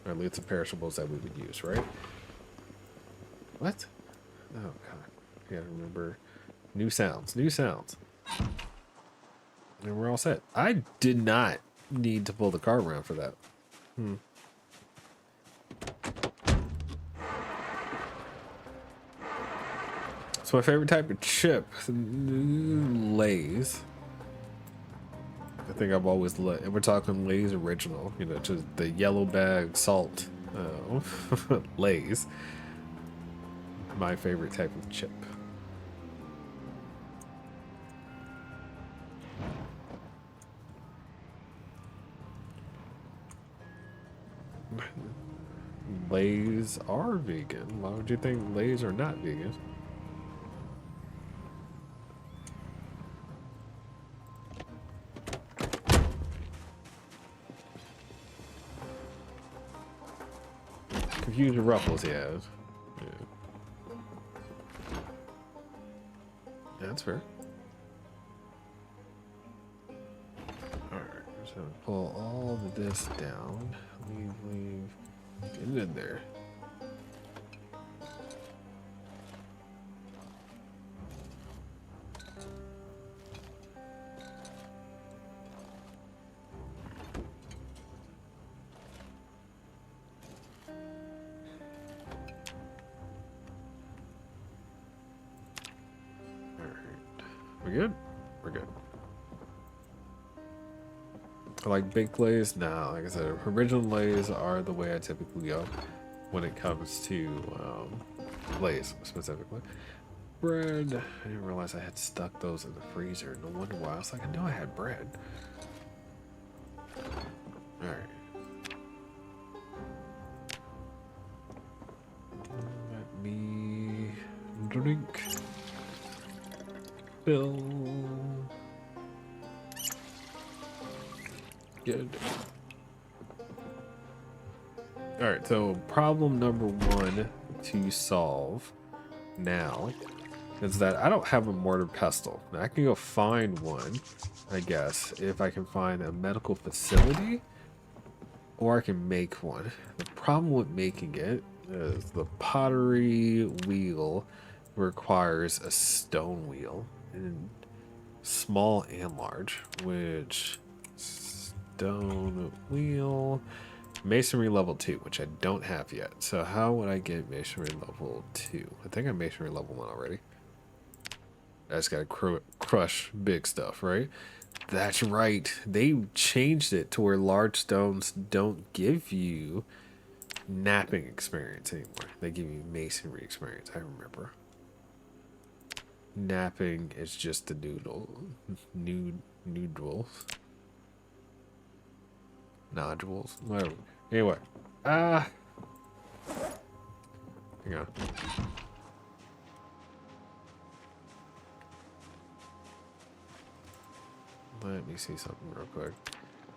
Or at least the perishables that we would use, right? What? Oh god. I gotta remember. New sounds. New sounds. And we're all set. I did not need to pull the car around for that. So my favorite type of chip, Lay's. I think I've always and we're talking Lay's original, you know, just the yellow bag salt. Lay's. My favorite type of chip. Lays are vegan. Why would you think Lays are not vegan? Confusion ruffles he has. Yeah. That's fair. Alright, so pull all of this down. Leave. Get it in there. We good? We're good. I like baked lays? Nah, like I said, original lays are the way I typically go when it comes to lays specifically. Bread. I didn't realize I had stuck those in the freezer. No wonder why. I was like, I know I had bread. Alright. Let me drink. Fill. Good. Alright, so problem number one to solve now is that I don't have a mortar pestle. Now, I can go find one, I guess, if I can find a medical facility, or I can make one. The problem with making it is the pottery wheel requires a stone wheel, and small and large, which stone wheel masonry level 2, which I don't have yet. So how would I get masonry level 2? I think I'm masonry level 1 already. I just gotta crush big stuff, right? That's right. They changed it to where large stones don't give you napping experience anymore. They give you masonry experience. I remember. Napping is just the noodles. Nodules. Whatever. Anyway. Hang on. Let me see something real quick.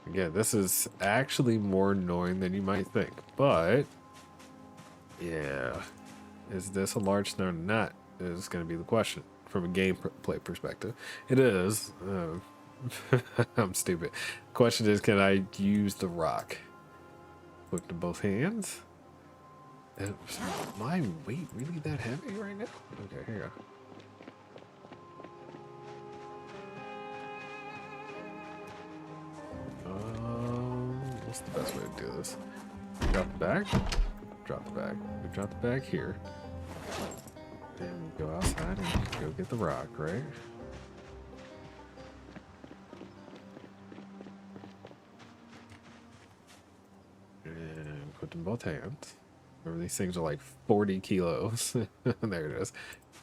Again, this is actually more annoying than you might think, but yeah. Is this a large stone or not? Is going to be the question from a gameplay perspective. It is. I'm stupid. Question is, can I use the rock? Look to both hands. And is my weight really that heavy right now? Okay, here you go. What's the best way to do this? Drop the bag. Drop the bag. We drop the bag here. Then go outside and go get the rock, right? And put them in both hands. Remember, these things are like 40 kilos. There it is.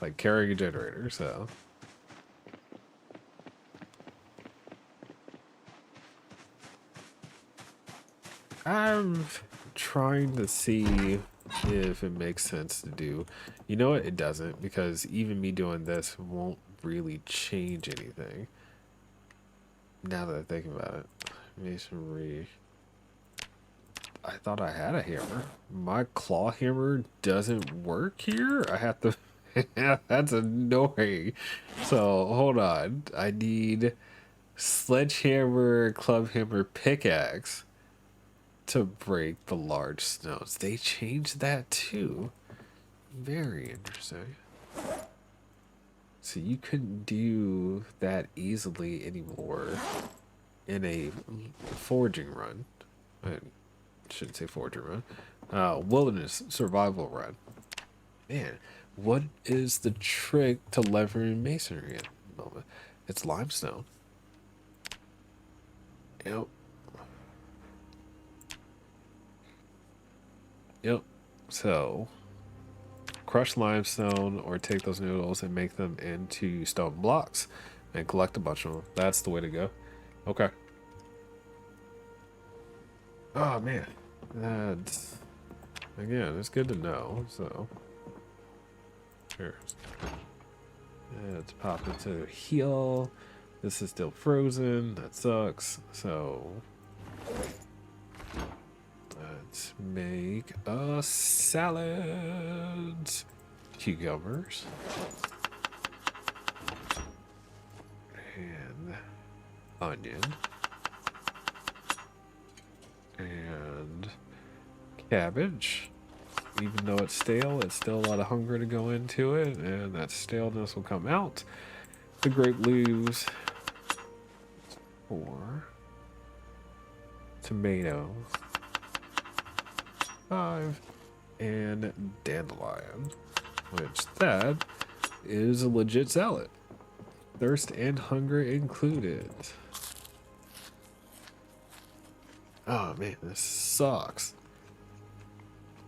Like carrying a generator, so. I'm trying to see if it makes sense to do. You know what? It doesn't, because even me doing this won't really change anything. Now that I think about it. Masonry. I thought I had a hammer. My claw hammer doesn't work here? I have to... That's annoying. So, hold on. I need sledgehammer, club hammer, pickaxe to break the large stones. They changed that too. Very interesting. So you couldn't do that easily anymore in a foraging run. I shouldn't say foraging run. Wilderness survival run. Man, what is the trick to levering masonry at the moment? It's limestone. Yep. Yep. So, crush limestone or take those noodles and make them into stone blocks and collect a bunch of them. That's the way to go. Okay. Oh, man. That's, again, it's good to know. So here, let's pop into heal. This is still frozen. That sucks. So let's make a salad. Cucumbers. And onion. And cabbage. Even though it's stale, it's still a lot of hunger to go into it, and that staleness will come out. The grape leaves. 4. Tomato. 5. And dandelion. Which that is a legit salad. Thirst and hunger included. Oh man, this sucks.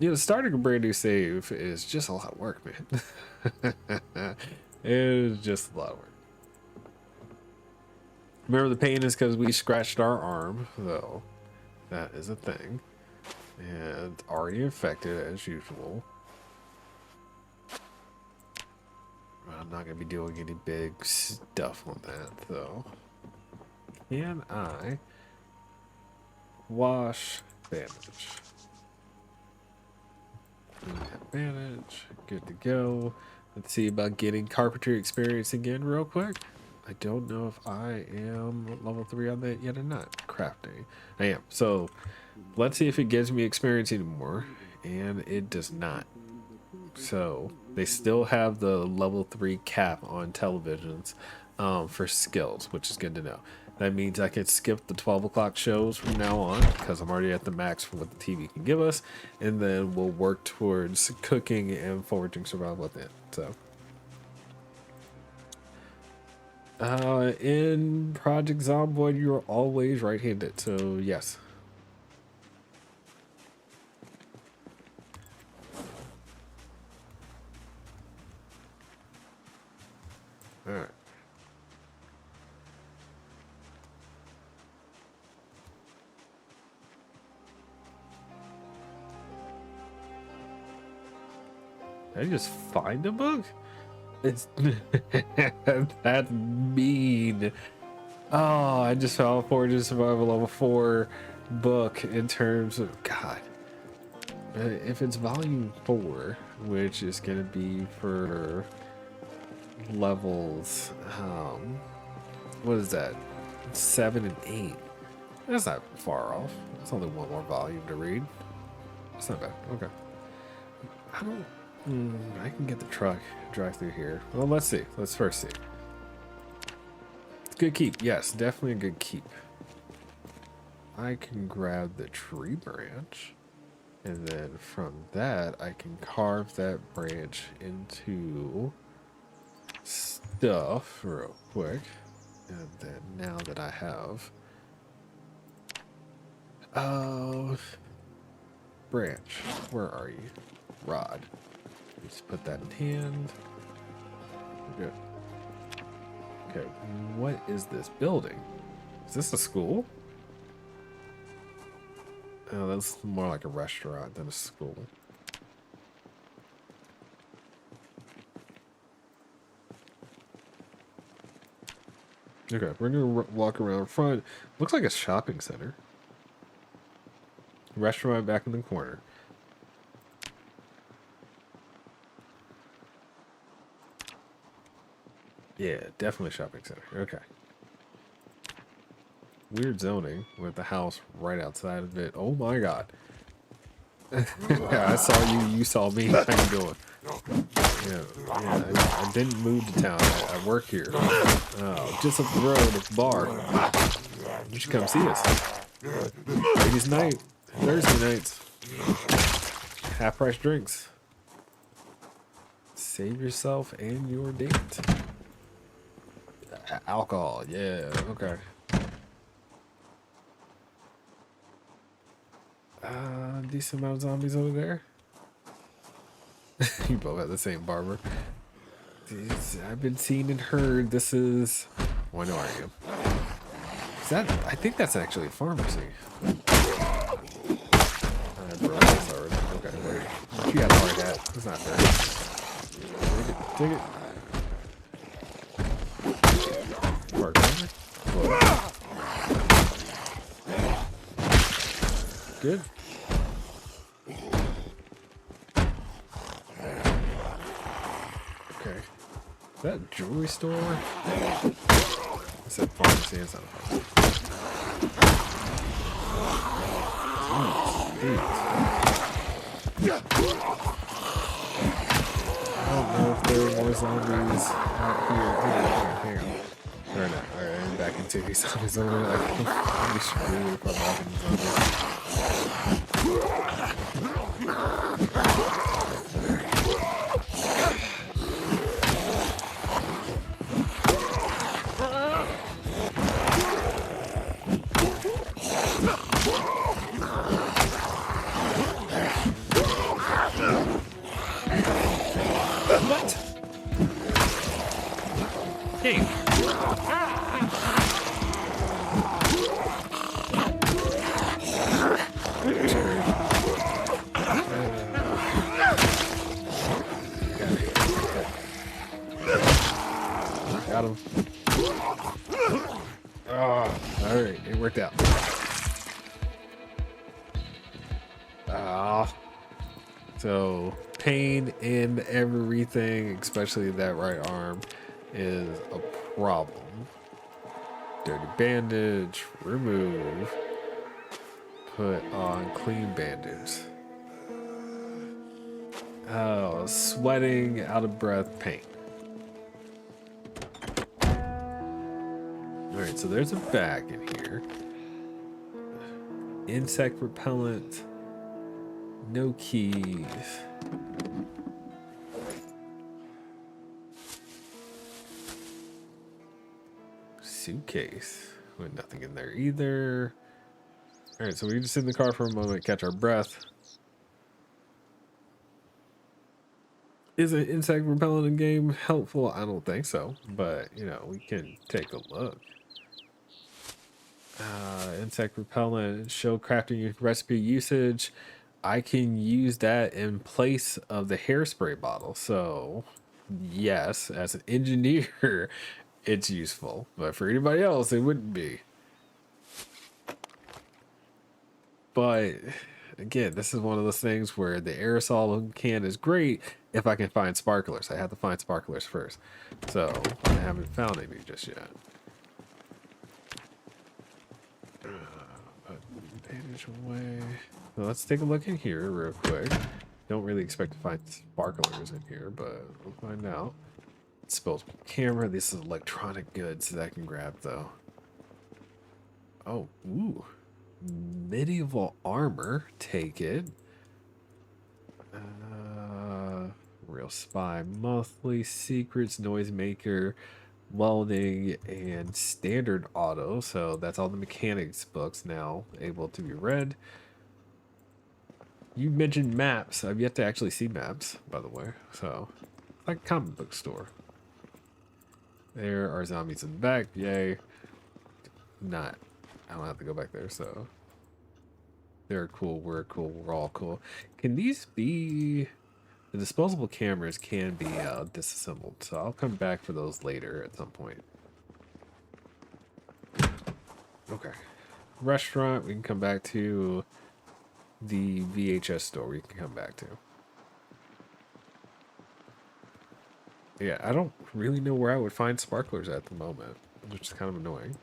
You know, starting a brand new save is just a lot of work, man. It is just a lot of work. Remember, the pain is because we scratched our arm, though. That is a thing. And already infected as usual. I'm not going to be doing any big stuff on that, though. Can I wash bandage? Bandage. Good to go. Let's see about getting carpentry experience again real quick. I don't know if I am level 3 on that yet or not. Crafting. I am. So let's see if it gives me experience anymore. And it does not. So they still have the level 3 cap on televisions for skills, which is good to know. That means I can skip the 12 o'clock shows from now on because I'm already at the max for what the TV can give us, and then we'll work towards cooking and foraging survival at the end. So in Project Zomboid, you're always right-handed, so yes. All right. Did I just find a book? It's that's mean. Oh, I just found a Forge Survival level 4 book in terms of God. If it's volume 4, which is gonna be for levels, what is that? 7 and 8. That's not far off. It's only one more volume to read. That's not bad. Okay. I don't. I can get the truck, drive through here. Well, let's see. Let's first see. It's a good keep. Yes, definitely a good keep. I can grab the tree branch, and then from that, I can carve that branch into stuff real quick. And then now that I have branch, where are you? Rod. Let's put that in hand. We're good. Okay, what is this building? Is this a school? Oh, that's more like a restaurant than a school. Okay, we're gonna walk around front. Looks like a shopping center. Restaurant back in the corner. Yeah, definitely shopping center. Okay. Weird zoning with the house right outside of it. Oh my god. Yeah, I saw you. You saw me. How you doing? Yeah. I didn't move to town. I work here. Oh, just up the road at the bar. You should come see us. Ladies' night. Thursday nights. Half price drinks. Save yourself and your date. Alcohol, yeah, okay. Decent amount of zombies over there. You both have the same barber. I've been seen and heard. This is. Well, I know I am. Is that? I think that's actually a pharmacy. broke this already. Okay, wait. She got a hard hat. It's not fair. Take it. Park over. Good. Okay. Is that a jewelry store? I said pharmacy. It's not a pharmacy. I don't know if there are more zombies out here. Hang on. Or not. Alright, I'm back into these zombies. I'm really screwed if I'm walking What? Hey. Got him. Oh, alright, it worked out. So pain in everything, especially that right arm, is a problem. Dirty bandage, remove. Put on clean bandage. Oh, sweating, out of breath, pain. Alright, so there's a bag in here. Insect repellent. No keys. Suitcase with nothing in there either. All right, so we just sit in the car for a moment, catch our breath. Is an insect repellent in game helpful? I don't think so, but you know, we can take a look. Insect repellent, show crafting recipe usage. I can use that in place of the hairspray bottle. So yes, as an engineer, it's useful, but for anybody else, it wouldn't be. But again, this is one of those things where the aerosol can is great if I can find sparklers. I have to find sparklers first. So I haven't found any just yet. Bandage away. So let's take a look in here real quick. Don't really expect to find sparklers in here, but we'll find out. Disposable camera. This is electronic goods that I can grab though. Oh, ooh. Medieval armor. Take it. Real Spy Monthly. Secrets. Noisemaker. Welding and standard auto. So that's all the mechanics books now able to be read. You mentioned maps. I've yet to actually see maps, by the way. So, like a comic book store. There are zombies in the back. Yay. Not. I don't have to go back there, so. They're cool. We're cool. We're all cool. Can these be... The disposable cameras can be disassembled, so I'll come back for those later at some point. Okay. Restaurant, we can come back to. The VHS store we can come back to. Yeah, I don't really know where I would find sparklers at the moment, which is kind of annoying.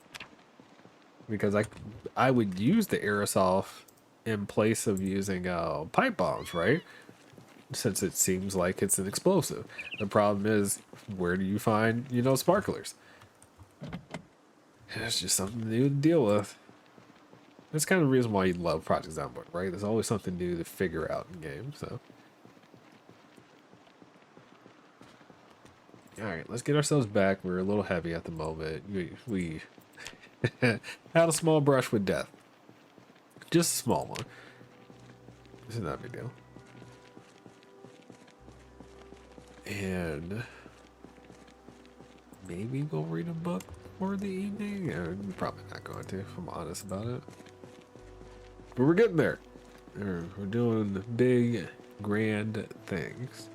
Because I would use the aerosol in place of using pipe bombs, right? Since it seems like it's an explosive. The problem is, where do you find, you know, sparklers? It's just something new to deal with. That's kind of the reason why you love Project Zomboid, right? There's always something new to figure out in game, so. Alright, let's get ourselves back. We're a little heavy at the moment. We had a small brush with death. Just a small one. This is not a big deal. And maybe we'll read a book for the evening. I'm probably not going to, if I'm honest about it. But we're getting there. We're doing big, grand things.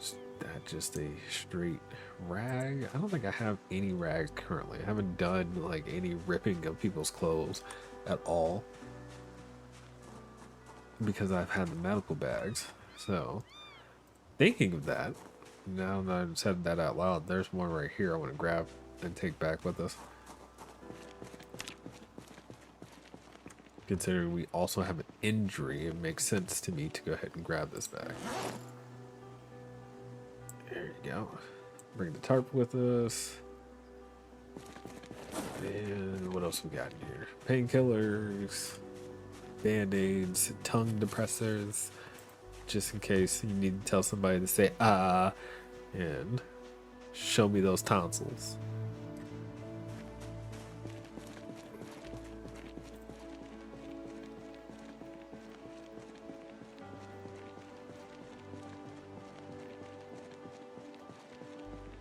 Is that just a straight rag? I don't think I have any rag currently. I haven't done like any ripping of people's clothes at all because I've had the medical bags. So thinking of that, now that I've said that out loud, there's one right here I want to grab and take back with us. Considering we also have an injury, it makes sense to me to go ahead and grab this bag. There you go. Bring the tarp with us. And what else we got in here? Painkillers, band-aids, tongue depressors, just in case you need to tell somebody to say ah and show me those tonsils.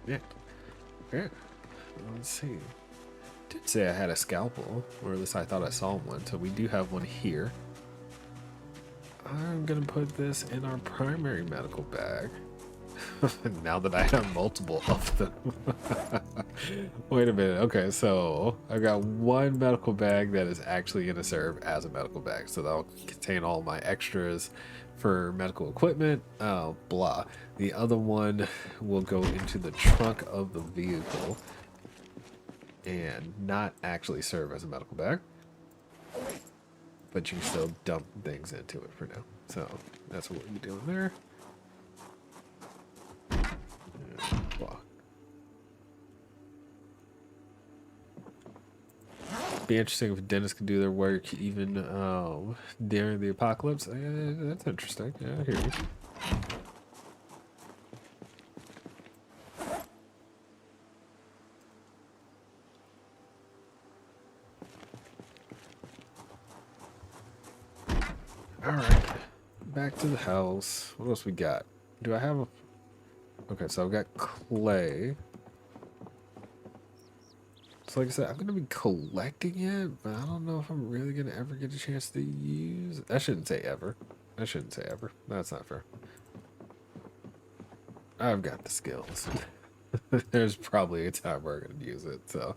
Yeah. Yeah. Let's see. Did say I had a scalpel, or at least I thought I saw one, so we do have one here. I'm gonna put this in our primary medical bag. Now that I have multiple of them. Wait a minute. Okay, so I've got one medical bag that is actually gonna serve as a medical bag, so that'll contain all my extras for medical equipment, blah. The other one will go into the trunk of the vehicle and not actually serve as a medical bag, but you can still dump things into it for now. So that's what we're doing there. Blah. Be interesting if dentists could do their work even during the apocalypse. That's interesting. Yeah, I hear you. All right, back to the house. What else we got? Do I have a... Okay, so I've got clay. So like I said, I'm gonna be collecting it, but I don't know if I'm really gonna ever get a chance to use it. I shouldn't say ever. I shouldn't say ever. That's not fair. I've got the skills. There's probably a time where I'm gonna use it. So,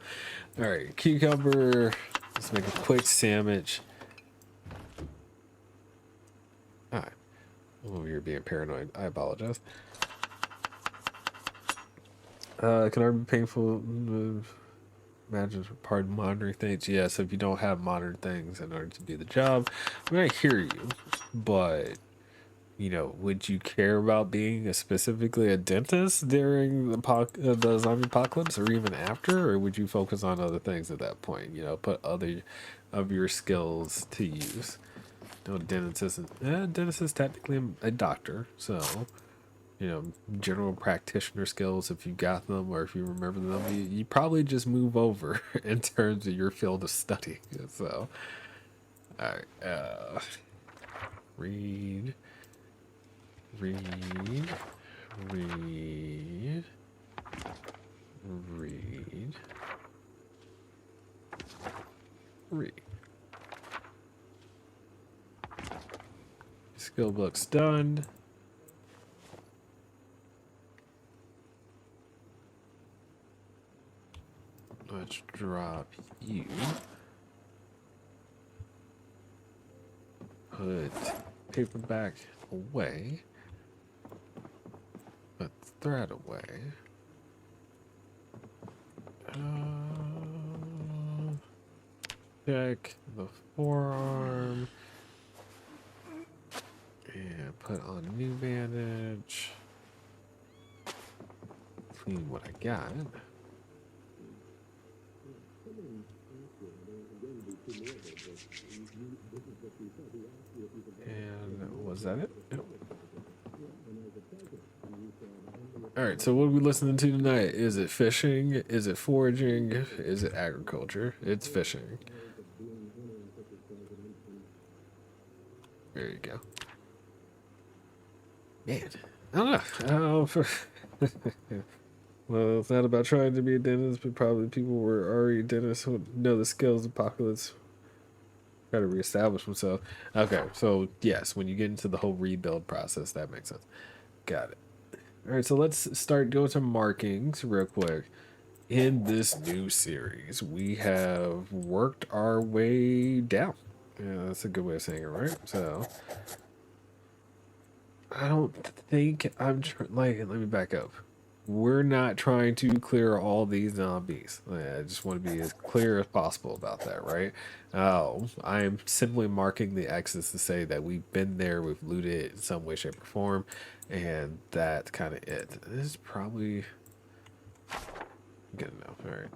all right, cucumber. Let's make a quick sandwich. All right. I'm over here being paranoid. I apologize. Can I be painful? Imagine part of monitoring things. Yes, if you don't have modern things in order to do the job. I mean, I hear you, but you know, would you care about being specifically a dentist during the zombie apocalypse, or even after, or would you focus on other things at that point? You know, put other of your skills to use. No, dentist is technically a doctor, so you know, general practitioner skills, if you got them or if you remember them, you probably just move over in terms of your field of study. So, all right, read, read, read, read, read. Skill book's done. Let's drop you. Put paperback away. Put thread away. Check the forearm. And put on new bandage. Clean what I got. And was that it? Yep. All right, so what are we listening to tonight? Is it fishing? Is it foraging? Is it agriculture? It's fishing. There you go. Man, I don't know. Well, it's not about trying to be a dentist, but probably people were already dentists who know the skills of apocalypse. Try to reestablish themselves. Okay, so yes, when you get into the whole rebuild process, that makes sense. Got it. All right, so let's start doing some markings real quick. In this new series, we have worked our way down. Yeah, that's a good way of saying it, right? So, I don't think like, let me back up. We're not trying to clear all these zombies. I just want to be as clear as possible about that, right? I am simply marking the X's to say that we've been there, we've looted it in some way, shape, or form, and that's kind of it. This is probably good enough. All right.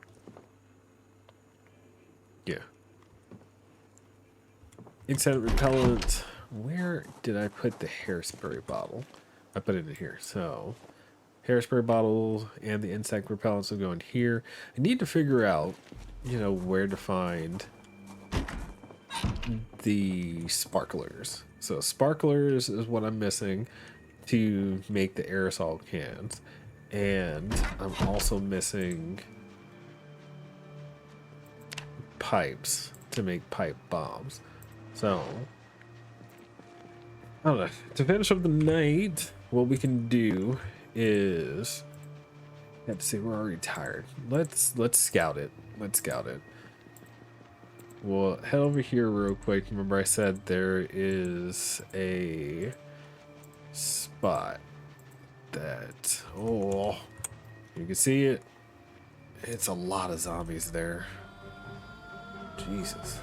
Yeah. Insect repellent. Where did I put the hairspray bottle? I put it in here. So, hairspray bottle and the insect repellents will go in here. I need to figure out, where to find the sparklers. So, sparklers is what I'm missing to make the aerosol cans. And I'm also missing pipes to make pipe bombs. So, I don't know. To finish up the night, what we can do is, let's see, we're already tired. Let's scout it. Let's scout it. We'll head over here real quick. Remember I said there is a spot that, oh, you can see it. It's a lot of zombies there. Jesus.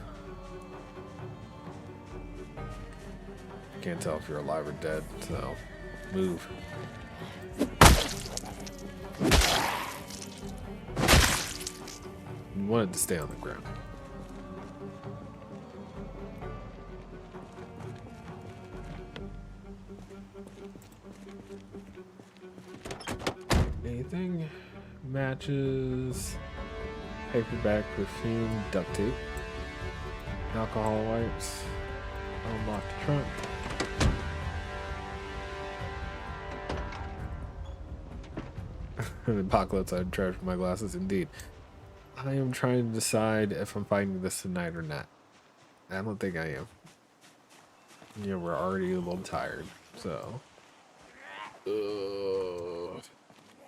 Can't tell if you're alive or dead, so move. You want it to stay on the ground. Anything? Matches, paperback, perfume, duct tape, alcohol wipes, unlocked trunk. The apocalypse, I'd charge for my glasses. Indeed. I am trying to decide if I'm fighting this tonight or not. I don't think I am. We're already a little tired, so.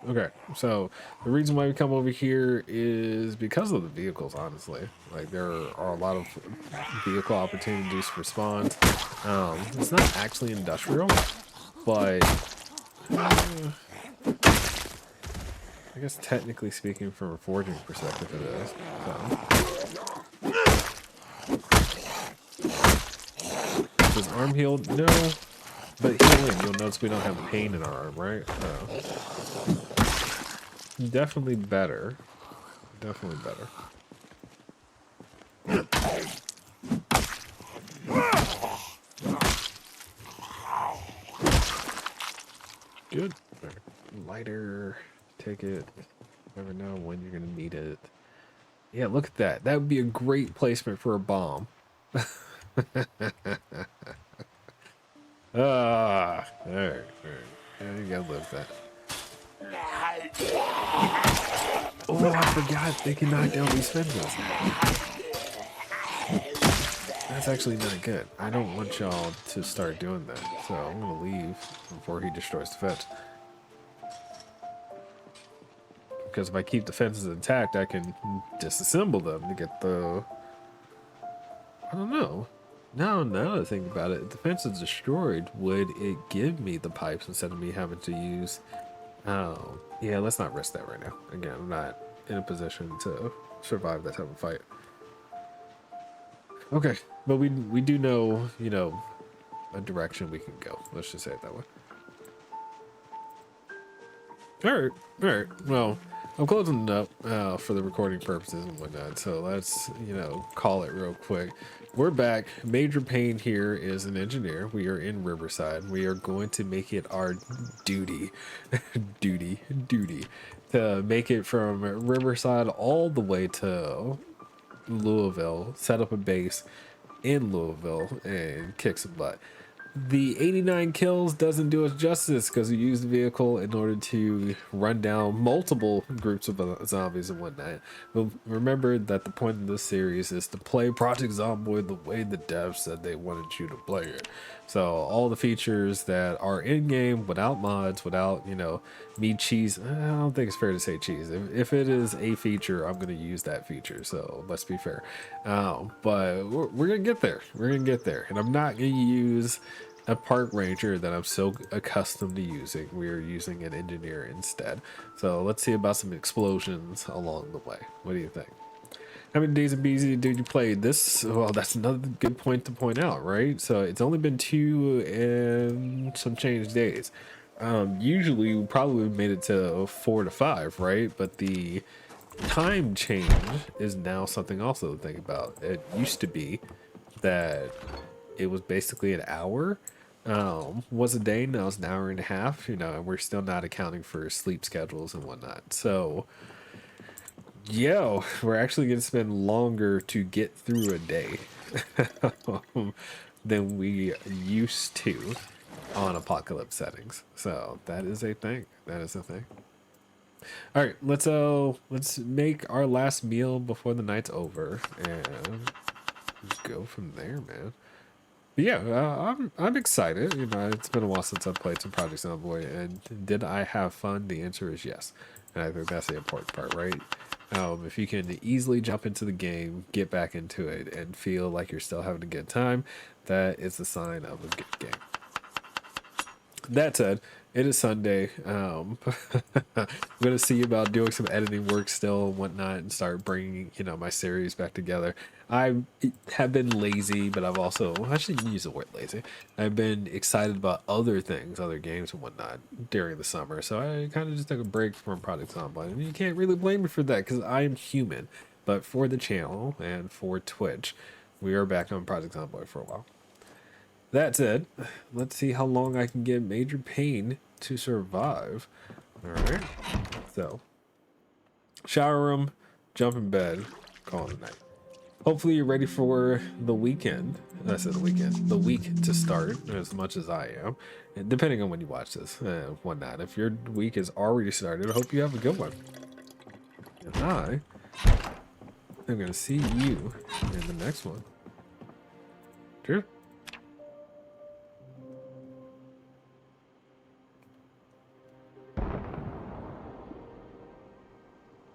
Okay, so the reason why we come over here is because of the vehicles, honestly. Like, there are a lot of vehicle opportunities for spawns. It's not actually industrial, but I guess technically speaking, from a forging perspective, it is. So. Does arm heal? No. But healing, you'll notice we don't have pain in our arm, right? Definitely better. Definitely better. Good. Lighter. Take it. Never know when you're gonna need it. Yeah, look at that. That would be a great placement for a bomb. Alright. Yeah, you gotta live that. Oh, I forgot they can knock down these fences. That's actually not good. I don't want y'all to start doing that, so I'm gonna leave before he destroys the fence. Because if I keep the fences intact, I can disassemble them to get the... I don't know. Now that I think about it, if the fence is destroyed, would it give me the pipes instead of me having to use... Oh, yeah, let's not risk that right now. Again, I'm not in a position to survive that type of fight. Okay, but we do know, a direction we can go. Let's just say it that way. All right. Well, I'm closing it up for the recording purposes and whatnot. So let's, call it real quick. We're back. Major Pain here is an engineer. We are in Riverside. We are going to make it our duty, duty, to make it from Riverside all the way to Louisville, set up a base in Louisville, and kick some butt. The 89 kills doesn't do us justice because we used the vehicle in order to run down multiple groups of zombies and whatnot. But remember that the point of this series is to play Project Zomboid the way the devs said they wanted you to play it. So all the features that are in game without mods, without, you know, me cheese. I don't think it's fair to say cheese. If it is a feature, I'm going to use that feature. So let's be fair. But we're going to get there. We're going to get there. And I'm not going to use a park ranger that I'm so accustomed to using. We are using an engineer instead. So let's see about some explosions along the way. What do you think? How many days of BZ did you play this? Well, that's another good point to point out, right? So it's only been 2 and some change days. Usually we probably made it to 4 to 5, right? But the time change is now something also to think about. It used to be that it was basically an hour was a day. Now it's an hour and a half, you know, and we're still not accounting for sleep schedules and whatnot. So yeah, we're actually going to spend longer to get through a day than we used to on apocalypse settings. So that is a thing. That is a thing. All right, let's make our last meal before the night's over and just go from there, man. But yeah, I'm excited. You know, it's been a while since I've played some Project Zomboid, and did I have fun? The answer is yes, and I think that's the important part, right? If you can easily jump into the game, get back into it, and feel like you're still having a good time, that is the sign of a good game. That said, it is Sunday. I'm gonna see about doing some editing work still and whatnot, and start bringing, you know, my series back together. I have been lazy, but I've also, I shouldn't use the word lazy. I've been excited about other things, other games and whatnot during the summer. So I kind of just took a break from Project Zomboid, and you can't really blame me for that because I'm human. But for the channel and for Twitch, we are back on Project Zomboid for a while. That said, let's see how long I can get Major Pain to survive. All right. So, shower room, jump in bed, call it a night. Hopefully you're ready for the weekend. I said the weekend. The week to start as much as I am. And depending on when you watch this, whatnot. If your week is already started, I hope you have a good one. And I'm going to see you in the next one. Cheers.